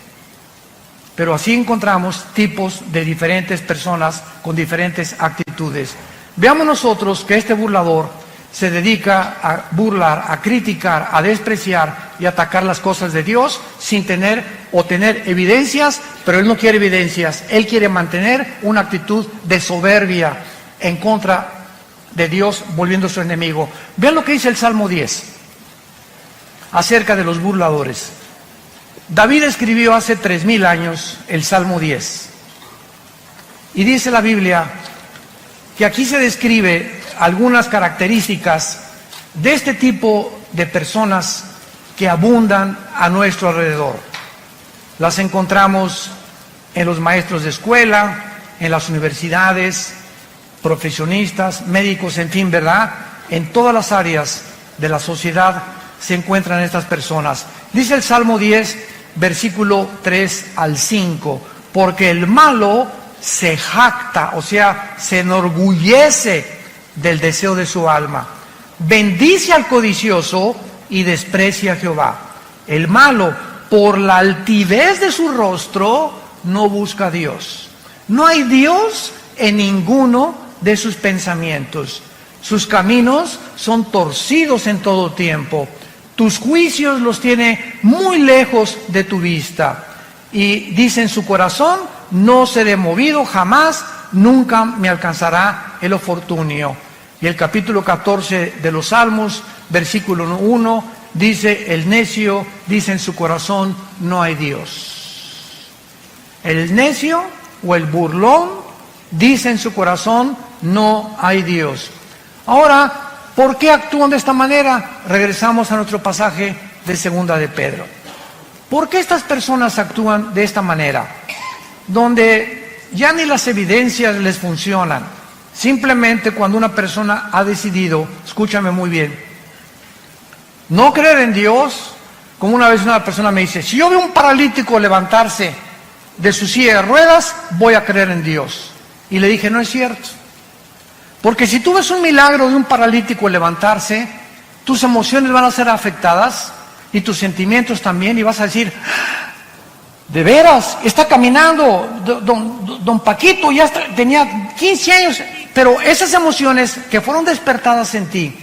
Pero así encontramos tipos de diferentes personas con diferentes actitudes. Veamos nosotros que este burlador se dedica a burlar, a criticar, a despreciar y atacar las cosas de Dios sin tener o tener evidencias, pero él no quiere evidencias, él quiere mantener una actitud de soberbia en contra de Dios, volviendo su enemigo. Vean lo que dice el Salmo 10 acerca de los burladores. David escribió hace 3000 años el Salmo 10 y dice la Biblia que aquí se describe algunas características de este tipo de personas que abundan a nuestro alrededor. Las encontramos en los maestros de escuela, en las universidades, profesionistas, médicos, en fin, ¿verdad? En todas las áreas de la sociedad se encuentran estas personas. Dice el Salmo 10, versículo 3 al 5, porque el malo se jacta, o sea, se enorgullece del deseo de su alma. Bendice al codicioso y desprecia a Jehová. El malo, por la altivez de su rostro, no busca a Dios. No hay Dios en ninguno de sus pensamientos. Sus caminos son torcidos en todo tiempo. Tus juicios los tiene muy lejos de tu vista. Y dice en su corazón, no seré movido jamás, nunca me alcanzará el oportunio. Y el capítulo 14 de los Salmos, versículo 1, dice, el necio dice en su corazón, no hay Dios. El necio o el burlón dice en su corazón, no hay Dios. Ahora, ¿por qué actúan de esta manera? Regresamos a nuestro pasaje de Segunda de Pedro. ¿Por qué estas personas actúan de esta manera? Donde ya ni las evidencias les funcionan. Simplemente cuando una persona ha decidido, escúchame muy bien, no creer en Dios, como una vez una persona me dice, si yo veo un paralítico levantarse de su silla de ruedas, voy a creer en Dios. Y le dije, no es cierto. Porque si tú ves un milagro de un paralítico levantarse, tus emociones van a ser afectadas y tus sentimientos también, y vas a decir, de veras, está caminando, don Paquito ya tenía 15 años, pero esas emociones que fueron despertadas en ti,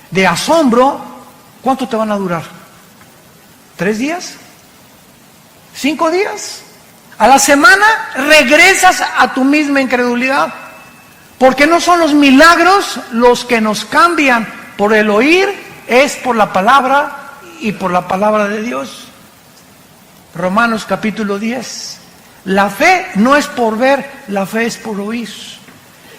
de asombro, ¿cuánto te van a durar? ¿3 días? ¿5 días? A la semana regresas a tu misma incredulidad, porque no son los milagros los que nos cambian por el oír, es por la palabra y por la palabra de Dios. Romanos capítulo 10. La fe no es por ver, la fe es por oír.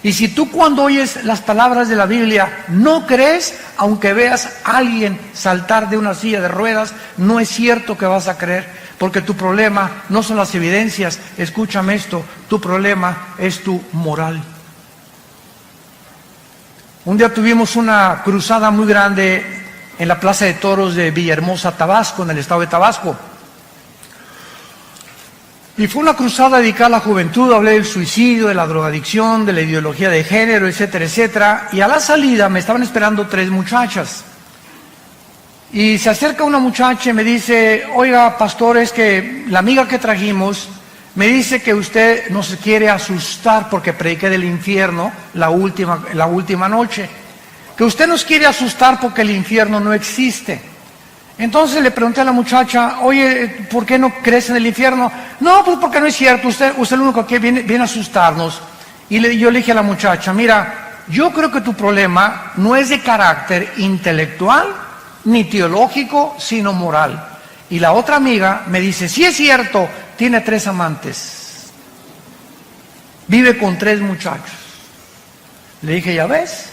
Y si tú cuando oyes las palabras de la Biblia no crees, aunque veas a alguien saltar de una silla de ruedas, no es cierto que vas a creer, porque tu problema no son las evidencias, escúchame esto, tu problema es tu moral. Un día tuvimos una cruzada muy grande en la Plaza de Toros de Villahermosa, Tabasco, en el estado de Tabasco. Y fue una cruzada dedicada a la juventud, hablé del suicidio, de la drogadicción, de la ideología de género, etcétera, etcétera. Y a la salida me estaban esperando 3 muchachas. Y se acerca una muchacha y me dice, oiga, pastor, es que la amiga que trajimos me dice que usted nos quiere asustar porque prediqué del infierno la última noche. Que usted nos quiere asustar porque el infierno no existe. Entonces le pregunté a la muchacha, oye, ¿por qué no crees en el infierno? No, pues porque no es cierto, usted es el único que viene a asustarnos. Y yo le dije a la muchacha, mira, yo creo que tu problema no es de carácter intelectual ni teológico, sino moral. Y la otra amiga me dice, sí es cierto, tiene 3 amantes, vive con 3 muchachos. Le dije, ya ves,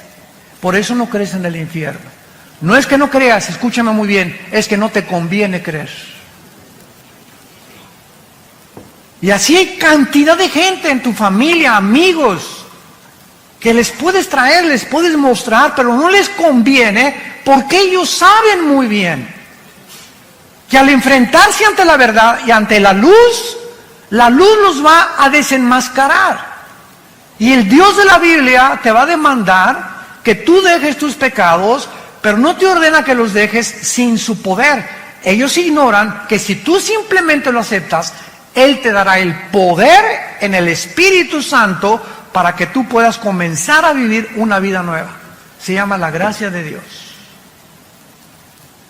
por eso no crees en el infierno. No es que no creas, escúchame muy bien, es que no te conviene creer. Y así hay cantidad de gente en tu familia, amigos, que les puedes traer, les puedes mostrar, pero no les conviene porque ellos saben muy bien que al enfrentarse ante la verdad y ante la luz los va a desenmascarar. Y el Dios de la Biblia te va a demandar que tú dejes tus pecados, pero no te ordena que los dejes sin su poder. Ellos ignoran que si tú simplemente lo aceptas, Él te dará el poder en el Espíritu Santo para que tú puedas comenzar a vivir una vida nueva. Se llama la gracia de Dios.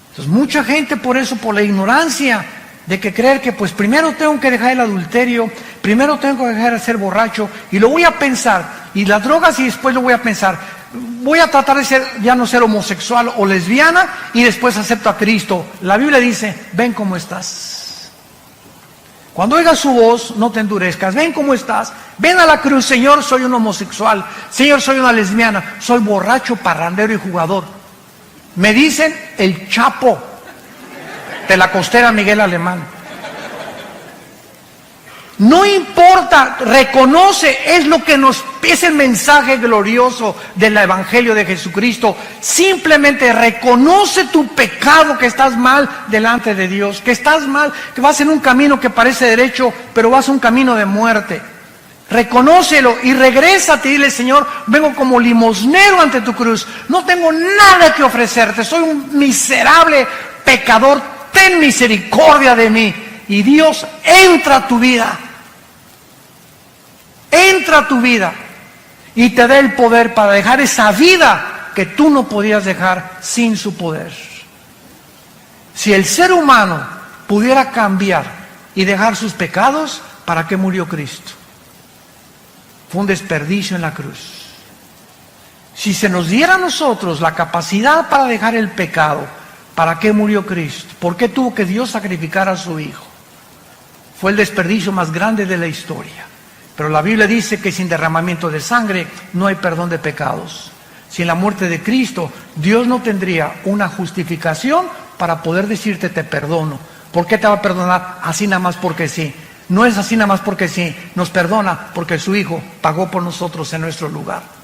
Entonces mucha gente por eso, por la ignorancia de que creer que pues primero tengo que dejar el adulterio, primero tengo que dejar de ser borracho y lo voy a pensar, y las drogas y después lo voy a pensar. Voy a tratar de ya no ser homosexual o lesbiana y después acepto a Cristo. La Biblia dice, ven cómo estás. Cuando oigas su voz, no te endurezcas. Ven cómo estás. Ven a la cruz, Señor, soy un homosexual. Señor, soy una lesbiana. Soy borracho, parrandero y jugador. Me dicen el Chapo de la costera Miguel Alemán. No importa, reconoce, es el mensaje glorioso del Evangelio de Jesucristo. Simplemente reconoce tu pecado, que estás mal delante de Dios, que estás mal, que vas en un camino que parece derecho, pero vas a un camino de muerte. Reconócelo y regrésate y dile, Señor, vengo como limosnero ante tu cruz. No tengo nada que ofrecerte, soy un miserable pecador, ten misericordia de mí. Y Dios entra a tu vida. Entra a tu vida y te da el poder para dejar esa vida que tú no podías dejar sin su poder. Si el ser humano pudiera cambiar y dejar sus pecados, ¿para qué murió Cristo? Fue un desperdicio en la cruz. Si se nos diera a nosotros la capacidad para dejar el pecado, ¿para qué murió Cristo? ¿Por qué tuvo que Dios sacrificar a su Hijo? Fue el desperdicio más grande de la historia. Pero la Biblia dice que sin derramamiento de sangre no hay perdón de pecados. Sin la muerte de Cristo, Dios no tendría una justificación para poder decirte te perdono. ¿Por qué te va a perdonar? Así nada más porque sí. No es así nada más porque sí. Nos perdona porque su Hijo pagó por nosotros en nuestro lugar.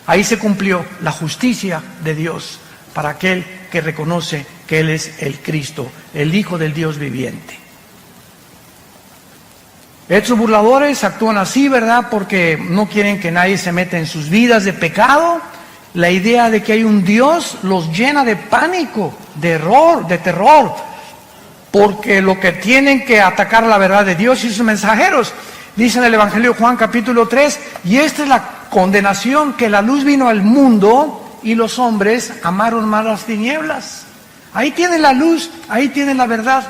Ahí se cumplió la justicia de Dios para aquel que reconoce que Él es el Cristo, el Hijo del Dios viviente. Estos burladores actúan así, ¿verdad? Porque no quieren que nadie se meta en sus vidas de pecado. La idea de que hay un Dios los llena de pánico, de error, de terror, porque lo que tienen que atacar la verdad de Dios y sus mensajeros. Dice en el Evangelio de Juan capítulo 3, y esta es la condenación, que la luz vino al mundo y los hombres amaron más las tinieblas. Ahí tienen la luz, ahí tienen la verdad.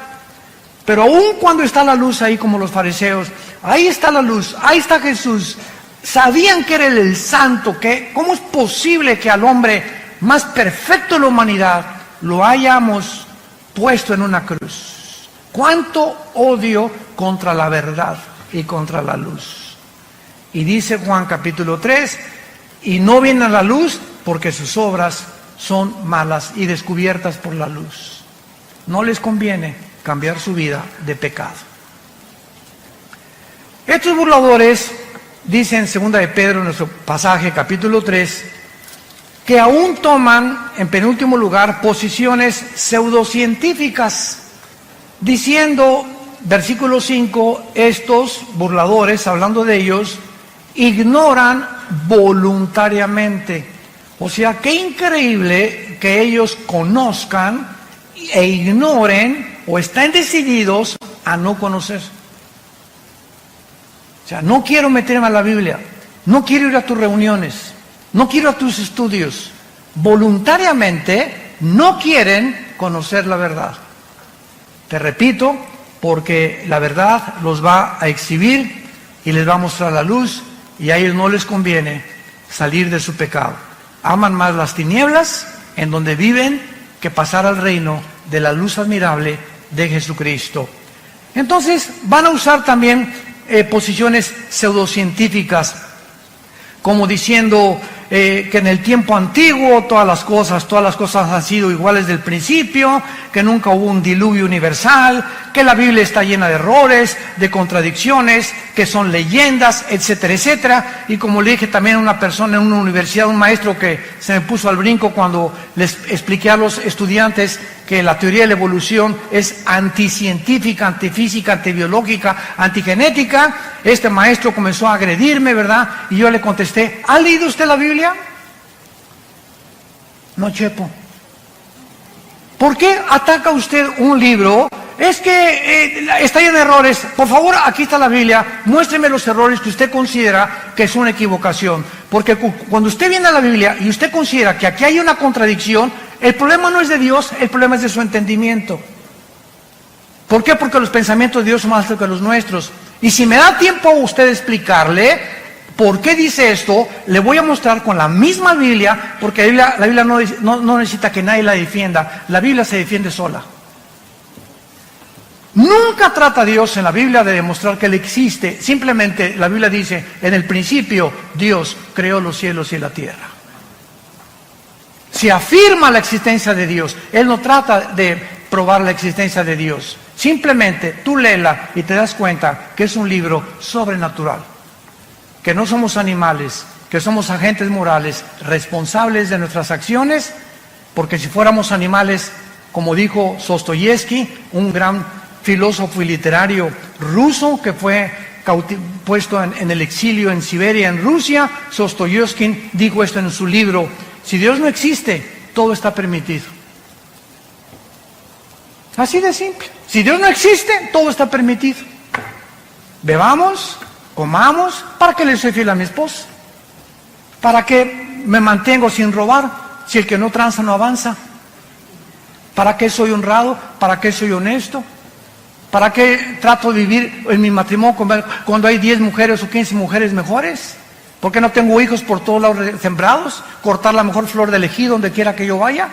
Pero aún cuando está la luz ahí, como los fariseos, ahí está la luz, ahí está Jesús. Sabían que era el santo, que ¿cómo es posible que al hombre más perfecto de la humanidad lo hayamos puesto en una cruz? ¿Cuánto odio contra la verdad y contra la luz? Y dice Juan capítulo 3, y no vienen a la luz porque sus obras son malas y descubiertas por la luz. No les conviene cambiar su vida de pecado. Estos burladores dicen en 2 de Pedro, en nuestro pasaje, capítulo 3, que aún toman, en penúltimo lugar, posiciones pseudocientíficas, diciendo, versículo 5, estos burladores, hablando de ellos, ignoran voluntariamente. O sea, qué increíble que ellos conozcan e ignoren o estén decididos a no conocer. O sea, no quiero meterme a la Biblia, no quiero ir a tus reuniones, no quiero a tus estudios. Voluntariamente no quieren conocer la verdad. Te repito, porque la verdad los va a exhibir y les va a mostrar la luz, y a ellos no les conviene salir de su pecado. Aman más las tinieblas en donde viven que pasar al reino de la luz admirable de Jesucristo. Entonces van a usar también posiciones pseudocientíficas, como diciendo que en el tiempo antiguo todas las cosas han sido iguales del principio, que nunca hubo un diluvio universal, que la Biblia está llena de errores, de contradicciones, que son leyendas, etcétera, etcétera. Y como le dije también a una persona en una universidad, un maestro que se me puso al brinco cuando les expliqué a los estudiantes que la teoría de la evolución es anticientífica, antifísica, antibiológica, antigenética, este maestro comenzó a agredirme, ¿verdad? Y yo le contesté, ¿ha leído usted la Biblia? No, Chepo. ¿Por qué ataca usted un libro? Es que está lleno de errores. Por favor, aquí está la Biblia, muéstreme los errores que usted considera que es una equivocación. Porque cuando usted viene a la Biblia y usted considera que aquí hay una contradicción, el problema no es de Dios, el problema es de su entendimiento. ¿Por qué? Porque los pensamientos de Dios son más altos que los nuestros. Y si me da tiempo a usted explicarle por qué dice esto, le voy a mostrar con la misma Biblia, porque la Biblia no necesita que nadie la defienda, la Biblia se defiende sola. Nunca trata Dios en la Biblia de demostrar que Él existe, simplemente la Biblia dice, en el principio Dios creó los cielos y la tierra. Se afirma la existencia de Dios, Él no trata de probar la existencia de Dios, simplemente tú léela y te das cuenta que es un libro sobrenatural, que no somos animales, que somos agentes morales, responsables de nuestras acciones, porque si fuéramos animales, como dijo Dostoyevsky, un gran filósofo y literario ruso que fue puesto en el exilio en Siberia, en Rusia, Dostoyevsky dijo esto en su libro, si Dios no existe, todo está permitido. Así de simple. Si Dios no existe, todo está permitido. Bebamos, comamos, ¿para qué le soy fiel a mi esposa? ¿Para qué me mantengo sin robar? Si el que no tranza no avanza. ¿Para qué soy honrado? ¿Para qué soy honesto? ¿Para qué trato de vivir en mi matrimonio cuando hay 10 mujeres o 15 mujeres mejores? ¿Por qué no tengo hijos por todos lados sembrados? ¿Cortar la mejor flor del ejido donde quiera que yo vaya?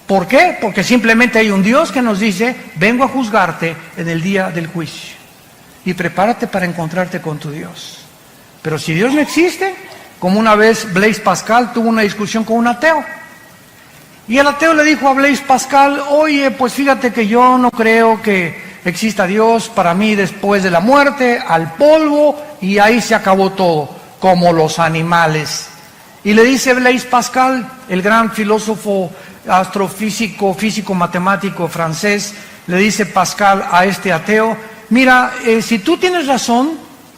¿Por qué? Porque simplemente hay un Dios que nos dice, vengo a juzgarte en el día del juicio. Y prepárate para encontrarte con tu Dios. Pero si Dios no existe, como una vez Blaise Pascal tuvo una discusión con un ateo. Y el ateo le dijo a Blaise Pascal, oye, pues fíjate que yo no creo que exista Dios. Para mí, después de la muerte, al polvo, y ahí se acabó todo, como los animales. Y le dice Blaise Pascal, el gran filósofo, astrofísico, físico, matemático francés, le dice Pascal a este ateo, mira, si tú tienes razón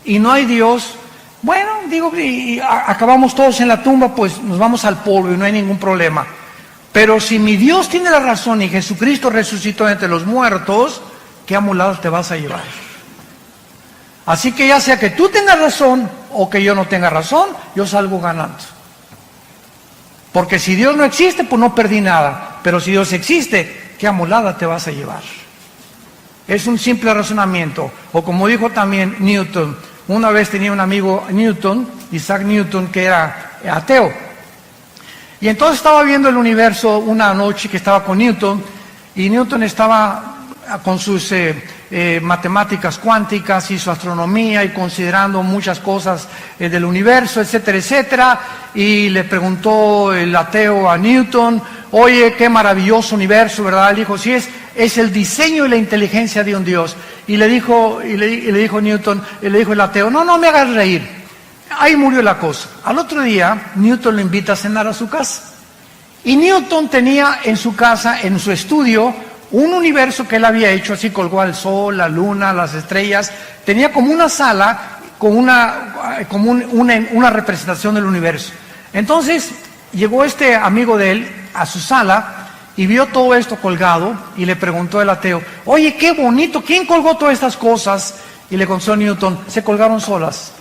y no hay Dios, bueno, digo, y acabamos todos en la tumba, pues nos vamos al polvo y no hay ningún problema. Pero si mi Dios tiene la razón y Jesucristo resucitó entre los muertos, ¿qué amulado te vas a llevar? Así que ya sea que tú tengas razón o que yo no tenga razón, yo salgo ganando. Porque si Dios no existe, pues no perdí nada. Pero si Dios existe, ¿qué amulada te vas a llevar? Es un simple razonamiento. O como dijo también Newton, una vez tenía un amigo Newton, Isaac Newton, que era ateo. Y entonces estaba viendo el universo una noche que estaba con Newton, y Newton estaba con sus matemáticas cuánticas y su astronomía y considerando muchas cosas del universo, etcétera, etcétera, y le preguntó el ateo a Newton, oye, qué maravilloso universo, ¿verdad? Él dijo, sí, es el diseño y la inteligencia de un Dios. Y le dijo Newton, le dijo el ateo, no me hagas reír. Ahí murió la cosa. Al otro día, Newton lo invita a cenar a su casa. Y Newton tenía en su casa, en su estudio, un universo que él había hecho, así colgó al sol, la luna, las estrellas. Tenía como una sala con una representación del universo. Entonces, llegó este amigo de él a su sala y vio todo esto colgado y le preguntó el ateo, oye, qué bonito, ¿quién colgó todas estas cosas? Y le contestó Newton, se colgaron solas.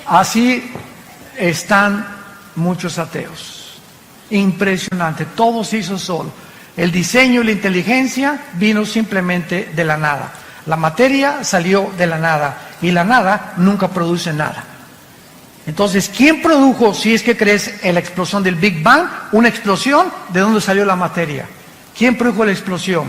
Así están muchos ateos. Impresionante, todo se hizo solo. El diseño y la inteligencia vino simplemente de la nada. La materia salió de la nada y la nada nunca produce nada. Entonces, ¿quién produjo, si es que crees en la explosión del Big Bang, una explosión? ¿De dónde salió la materia? ¿Quién produjo la explosión?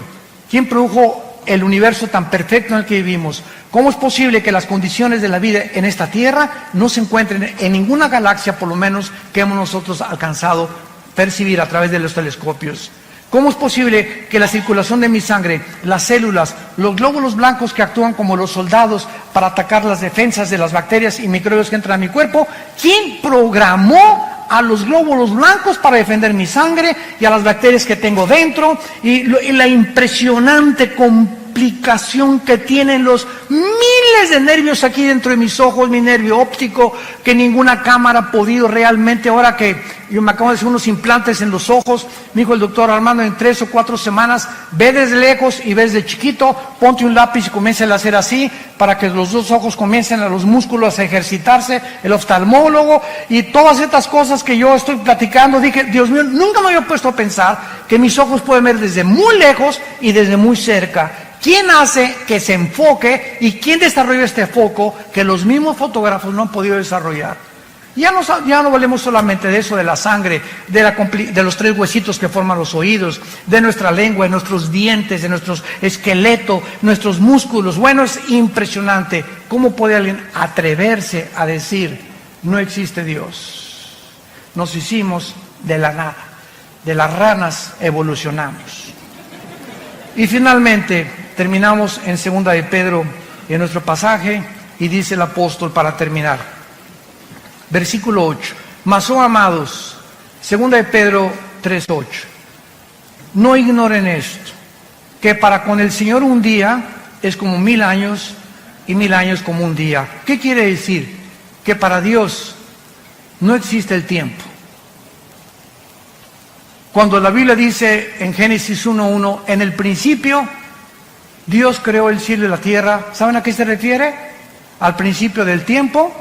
¿Quién produjo el universo tan perfecto en el que vivimos? ¿Cómo es posible que las condiciones de la vida en esta Tierra no se encuentren en ninguna galaxia, por lo menos, que hemos nosotros alcanzado percibir a través de los telescopios? ¿Cómo es posible que la circulación de mi sangre, las células, los glóbulos blancos que actúan como los soldados para atacar las defensas de las bacterias y microbios que entran a mi cuerpo, quién programó a los glóbulos blancos para defender mi sangre y a las bacterias que tengo dentro? Y la impresionante complicación que tienen los miles de nervios aquí dentro de mis ojos, mi nervio óptico, que ninguna cámara ha podido realmente. Ahora que yo me acabo de hacer unos implantes en los ojos, me dijo el doctor Armando, en 3 o 4 semanas, ve desde lejos y ves de chiquito, ponte un lápiz y comienza a hacer así, para que los dos ojos comiencen a los músculos a ejercitarse, el oftalmólogo, y todas estas cosas que yo estoy platicando. Dije, Dios mío, nunca me había puesto a pensar que mis ojos pueden ver desde muy lejos y desde muy cerca. ¿Quién hace que se enfoque y quién desarrolla este foco que los mismos fotógrafos no han podido desarrollar? Ya no valemos solamente de eso, de la sangre, de los 3 huesitos que forman los oídos, de nuestra lengua, de nuestros dientes, de nuestro esqueleto, nuestros músculos. Bueno, es impresionante. ¿Cómo puede alguien atreverse a decir, no existe Dios? Nos hicimos de la nada, de las ranas evolucionamos. Y finalmente, terminamos en 2 de Pedro, en nuestro pasaje, y dice el apóstol para terminar. Versículo 8. Mas, oh amados, 2 de Pedro 3:8. No ignoren esto, que para con el Señor un día es como 1000 años y 1000 años como un día. ¿Qué quiere decir? Que para Dios no existe el tiempo. Cuando la Biblia dice en Génesis 1:1, en el principio Dios creó el cielo y la tierra, ¿saben a qué se refiere? Al principio del tiempo,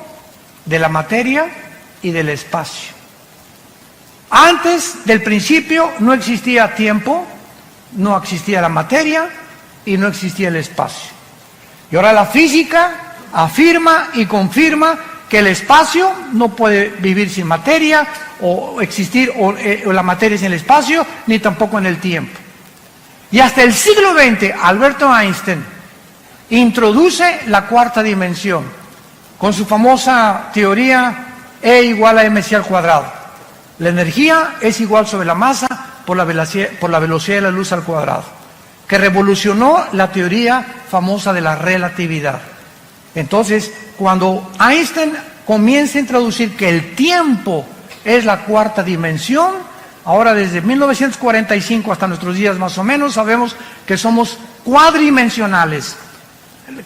de la materia y del espacio. Antes del principio no existía tiempo, no existía la materia y no existía el espacio. Y ahora la física afirma y confirma que el espacio no puede vivir sin materia o existir o la materia sin el espacio, ni tampoco en el tiempo. Y hasta el siglo XX, Alberto Einstein introduce la cuarta dimensión con su famosa teoría E igual a mc al cuadrado. La energía es igual sobre la masa por la velocidad de la luz al cuadrado, que revolucionó la teoría famosa de la relatividad. Entonces, cuando Einstein comienza a introducir que el tiempo es la cuarta dimensión, ahora desde 1945 hasta nuestros días más o menos, sabemos que somos cuadridimensionales,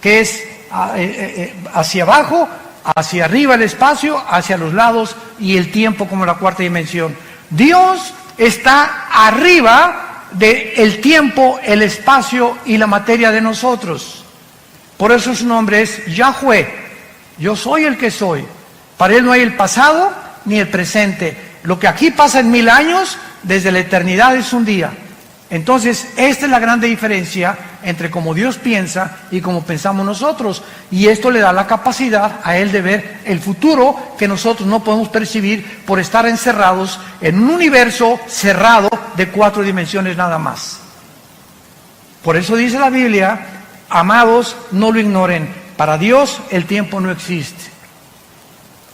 que es hacia abajo, hacia arriba el espacio, hacia los lados y el tiempo como la cuarta dimensión. Dios está arriba del tiempo, el espacio y la materia de nosotros. Por eso su nombre es Yahweh. Yo soy el que soy. Para Él no hay el pasado ni el presente. Lo que aquí pasa en 1000 años, desde la eternidad es un día. Entonces, esta es la grande diferencia entre cómo Dios piensa y cómo pensamos nosotros. Y esto le da la capacidad a Él de ver el futuro que nosotros no podemos percibir por estar encerrados en un universo cerrado de 4 dimensiones nada más. Por eso dice la Biblia, amados, no lo ignoren. Para Dios el tiempo no existe.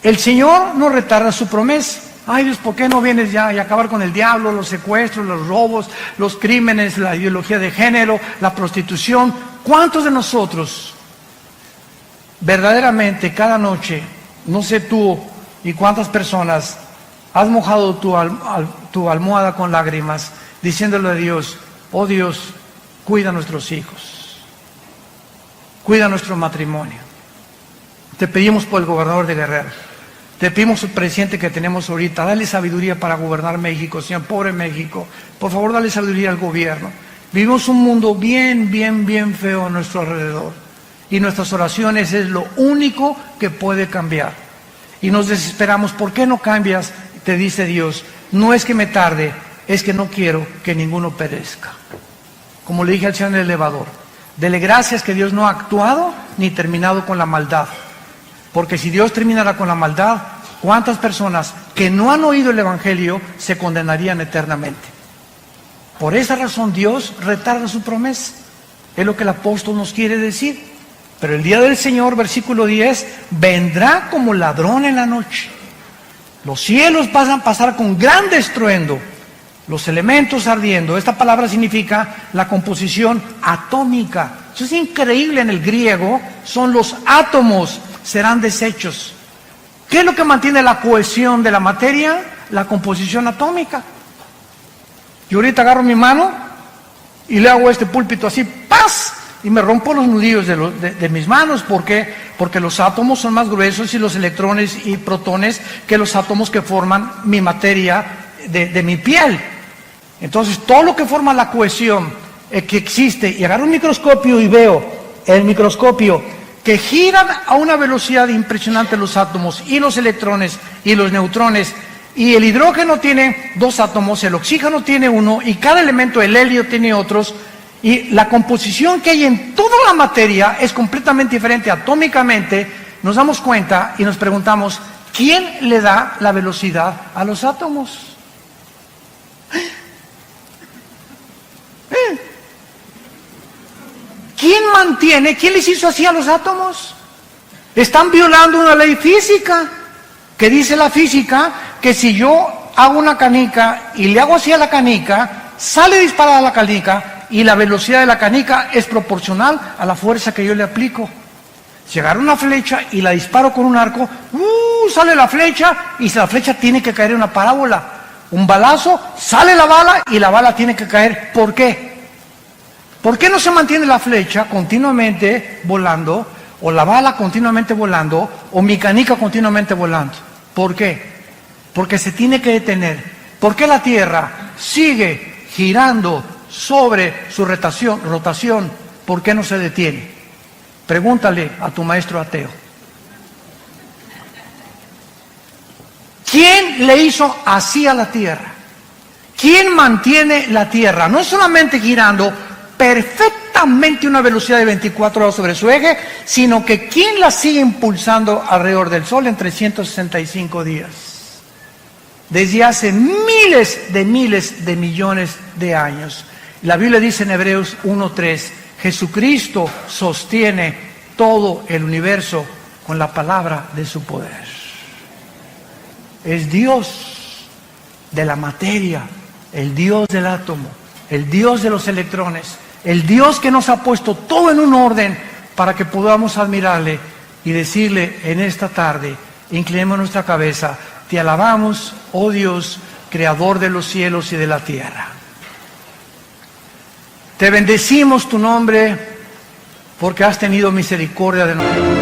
El Señor no retarda su promesa. Ay Dios, ¿por qué no vienes ya y acabar con el diablo, los secuestros, los robos, los crímenes, la ideología de género, la prostitución? ¿Cuántos de nosotros verdaderamente cada noche, no sé tú y cuántas personas, has mojado tu almohada con lágrimas diciéndole a Dios, oh Dios, cuida a nuestros hijos, cuida nuestro matrimonio? Te pedimos por el gobernador de Guerrero. Te pedimos al presidente que tenemos ahorita, dale sabiduría para gobernar México, Señor, pobre México. Por favor, dale sabiduría al gobierno. Vivimos un mundo bien feo a nuestro alrededor. Y nuestras oraciones es lo único que puede cambiar. Y nos desesperamos, ¿por qué no cambias? Te dice Dios, no es que me tarde, es que no quiero que ninguno perezca. Como le dije al Señor en el elevador, dele gracias que Dios no ha actuado ni terminado con la maldad. Porque si Dios terminara con la maldad, ¿cuántas personas que no han oído el Evangelio se condenarían eternamente? Por esa razón Dios retarda su promesa. Es lo que el apóstol nos quiere decir. Pero el día del Señor, versículo 10, vendrá como ladrón en la noche. Los cielos van a pasar con gran estruendo, los elementos ardiendo. Esta palabra significa la composición atómica. Eso es increíble en el griego, son los átomos. Serán desechos. ¿Qué es lo que mantiene la cohesión de la materia? La composición atómica. Yo ahorita agarro mi mano y le hago este púlpito así, ¡paz! Y me rompo los nudillos de mis manos. ¿Por qué? Porque los átomos son más gruesos y los electrones y protones que los átomos que forman mi materia de mi piel. Entonces, todo lo que forma la cohesión que existe, y agarro un microscopio y veo el microscopio que giran a una velocidad impresionante los átomos y los electrones y los neutrones, y el hidrógeno tiene 2 átomos, el oxígeno tiene 1, y cada elemento, el helio, tiene otros, y la composición que hay en toda la materia es completamente diferente atómicamente. Nos damos cuenta y nos preguntamos, ¿quién le da la velocidad a los átomos? ¿Quién les hizo así a los átomos? Están violando una ley física, que dice la física que si yo hago una canica y le hago así a la canica, sale disparada la canica y la velocidad de la canica es proporcional a la fuerza que yo le aplico. Si agarro una flecha y la disparo con un arco, sale la flecha y la flecha tiene que caer en una parábola. Un balazo, sale la bala y la bala tiene que caer. ¿Por qué? ¿Por qué no se mantiene la flecha continuamente volando, o la bala continuamente volando, o mi canica continuamente volando? ¿Por qué? Porque se tiene que detener. ¿Por qué la Tierra sigue girando sobre su rotación? ¿Por qué no se detiene? Pregúntale a tu maestro ateo. ¿Quién le hizo así a la Tierra? ¿Quién mantiene la Tierra? No solamente girando perfectamente exactamente una velocidad de 24 horas sobre su eje, sino que ¿quién la sigue impulsando alrededor del Sol en 365 días? Desde hace miles de millones de años. La Biblia dice en Hebreos 1:3, Jesucristo sostiene todo el universo con la palabra de su poder. Es Dios de la materia, el Dios del átomo, el Dios de los electrones, el Dios que nos ha puesto todo en un orden para que podamos admirarle y decirle en esta tarde, inclinemos nuestra cabeza, te alabamos, oh Dios, creador de los cielos y de la tierra. Te bendecimos tu nombre porque has tenido misericordia de nosotros.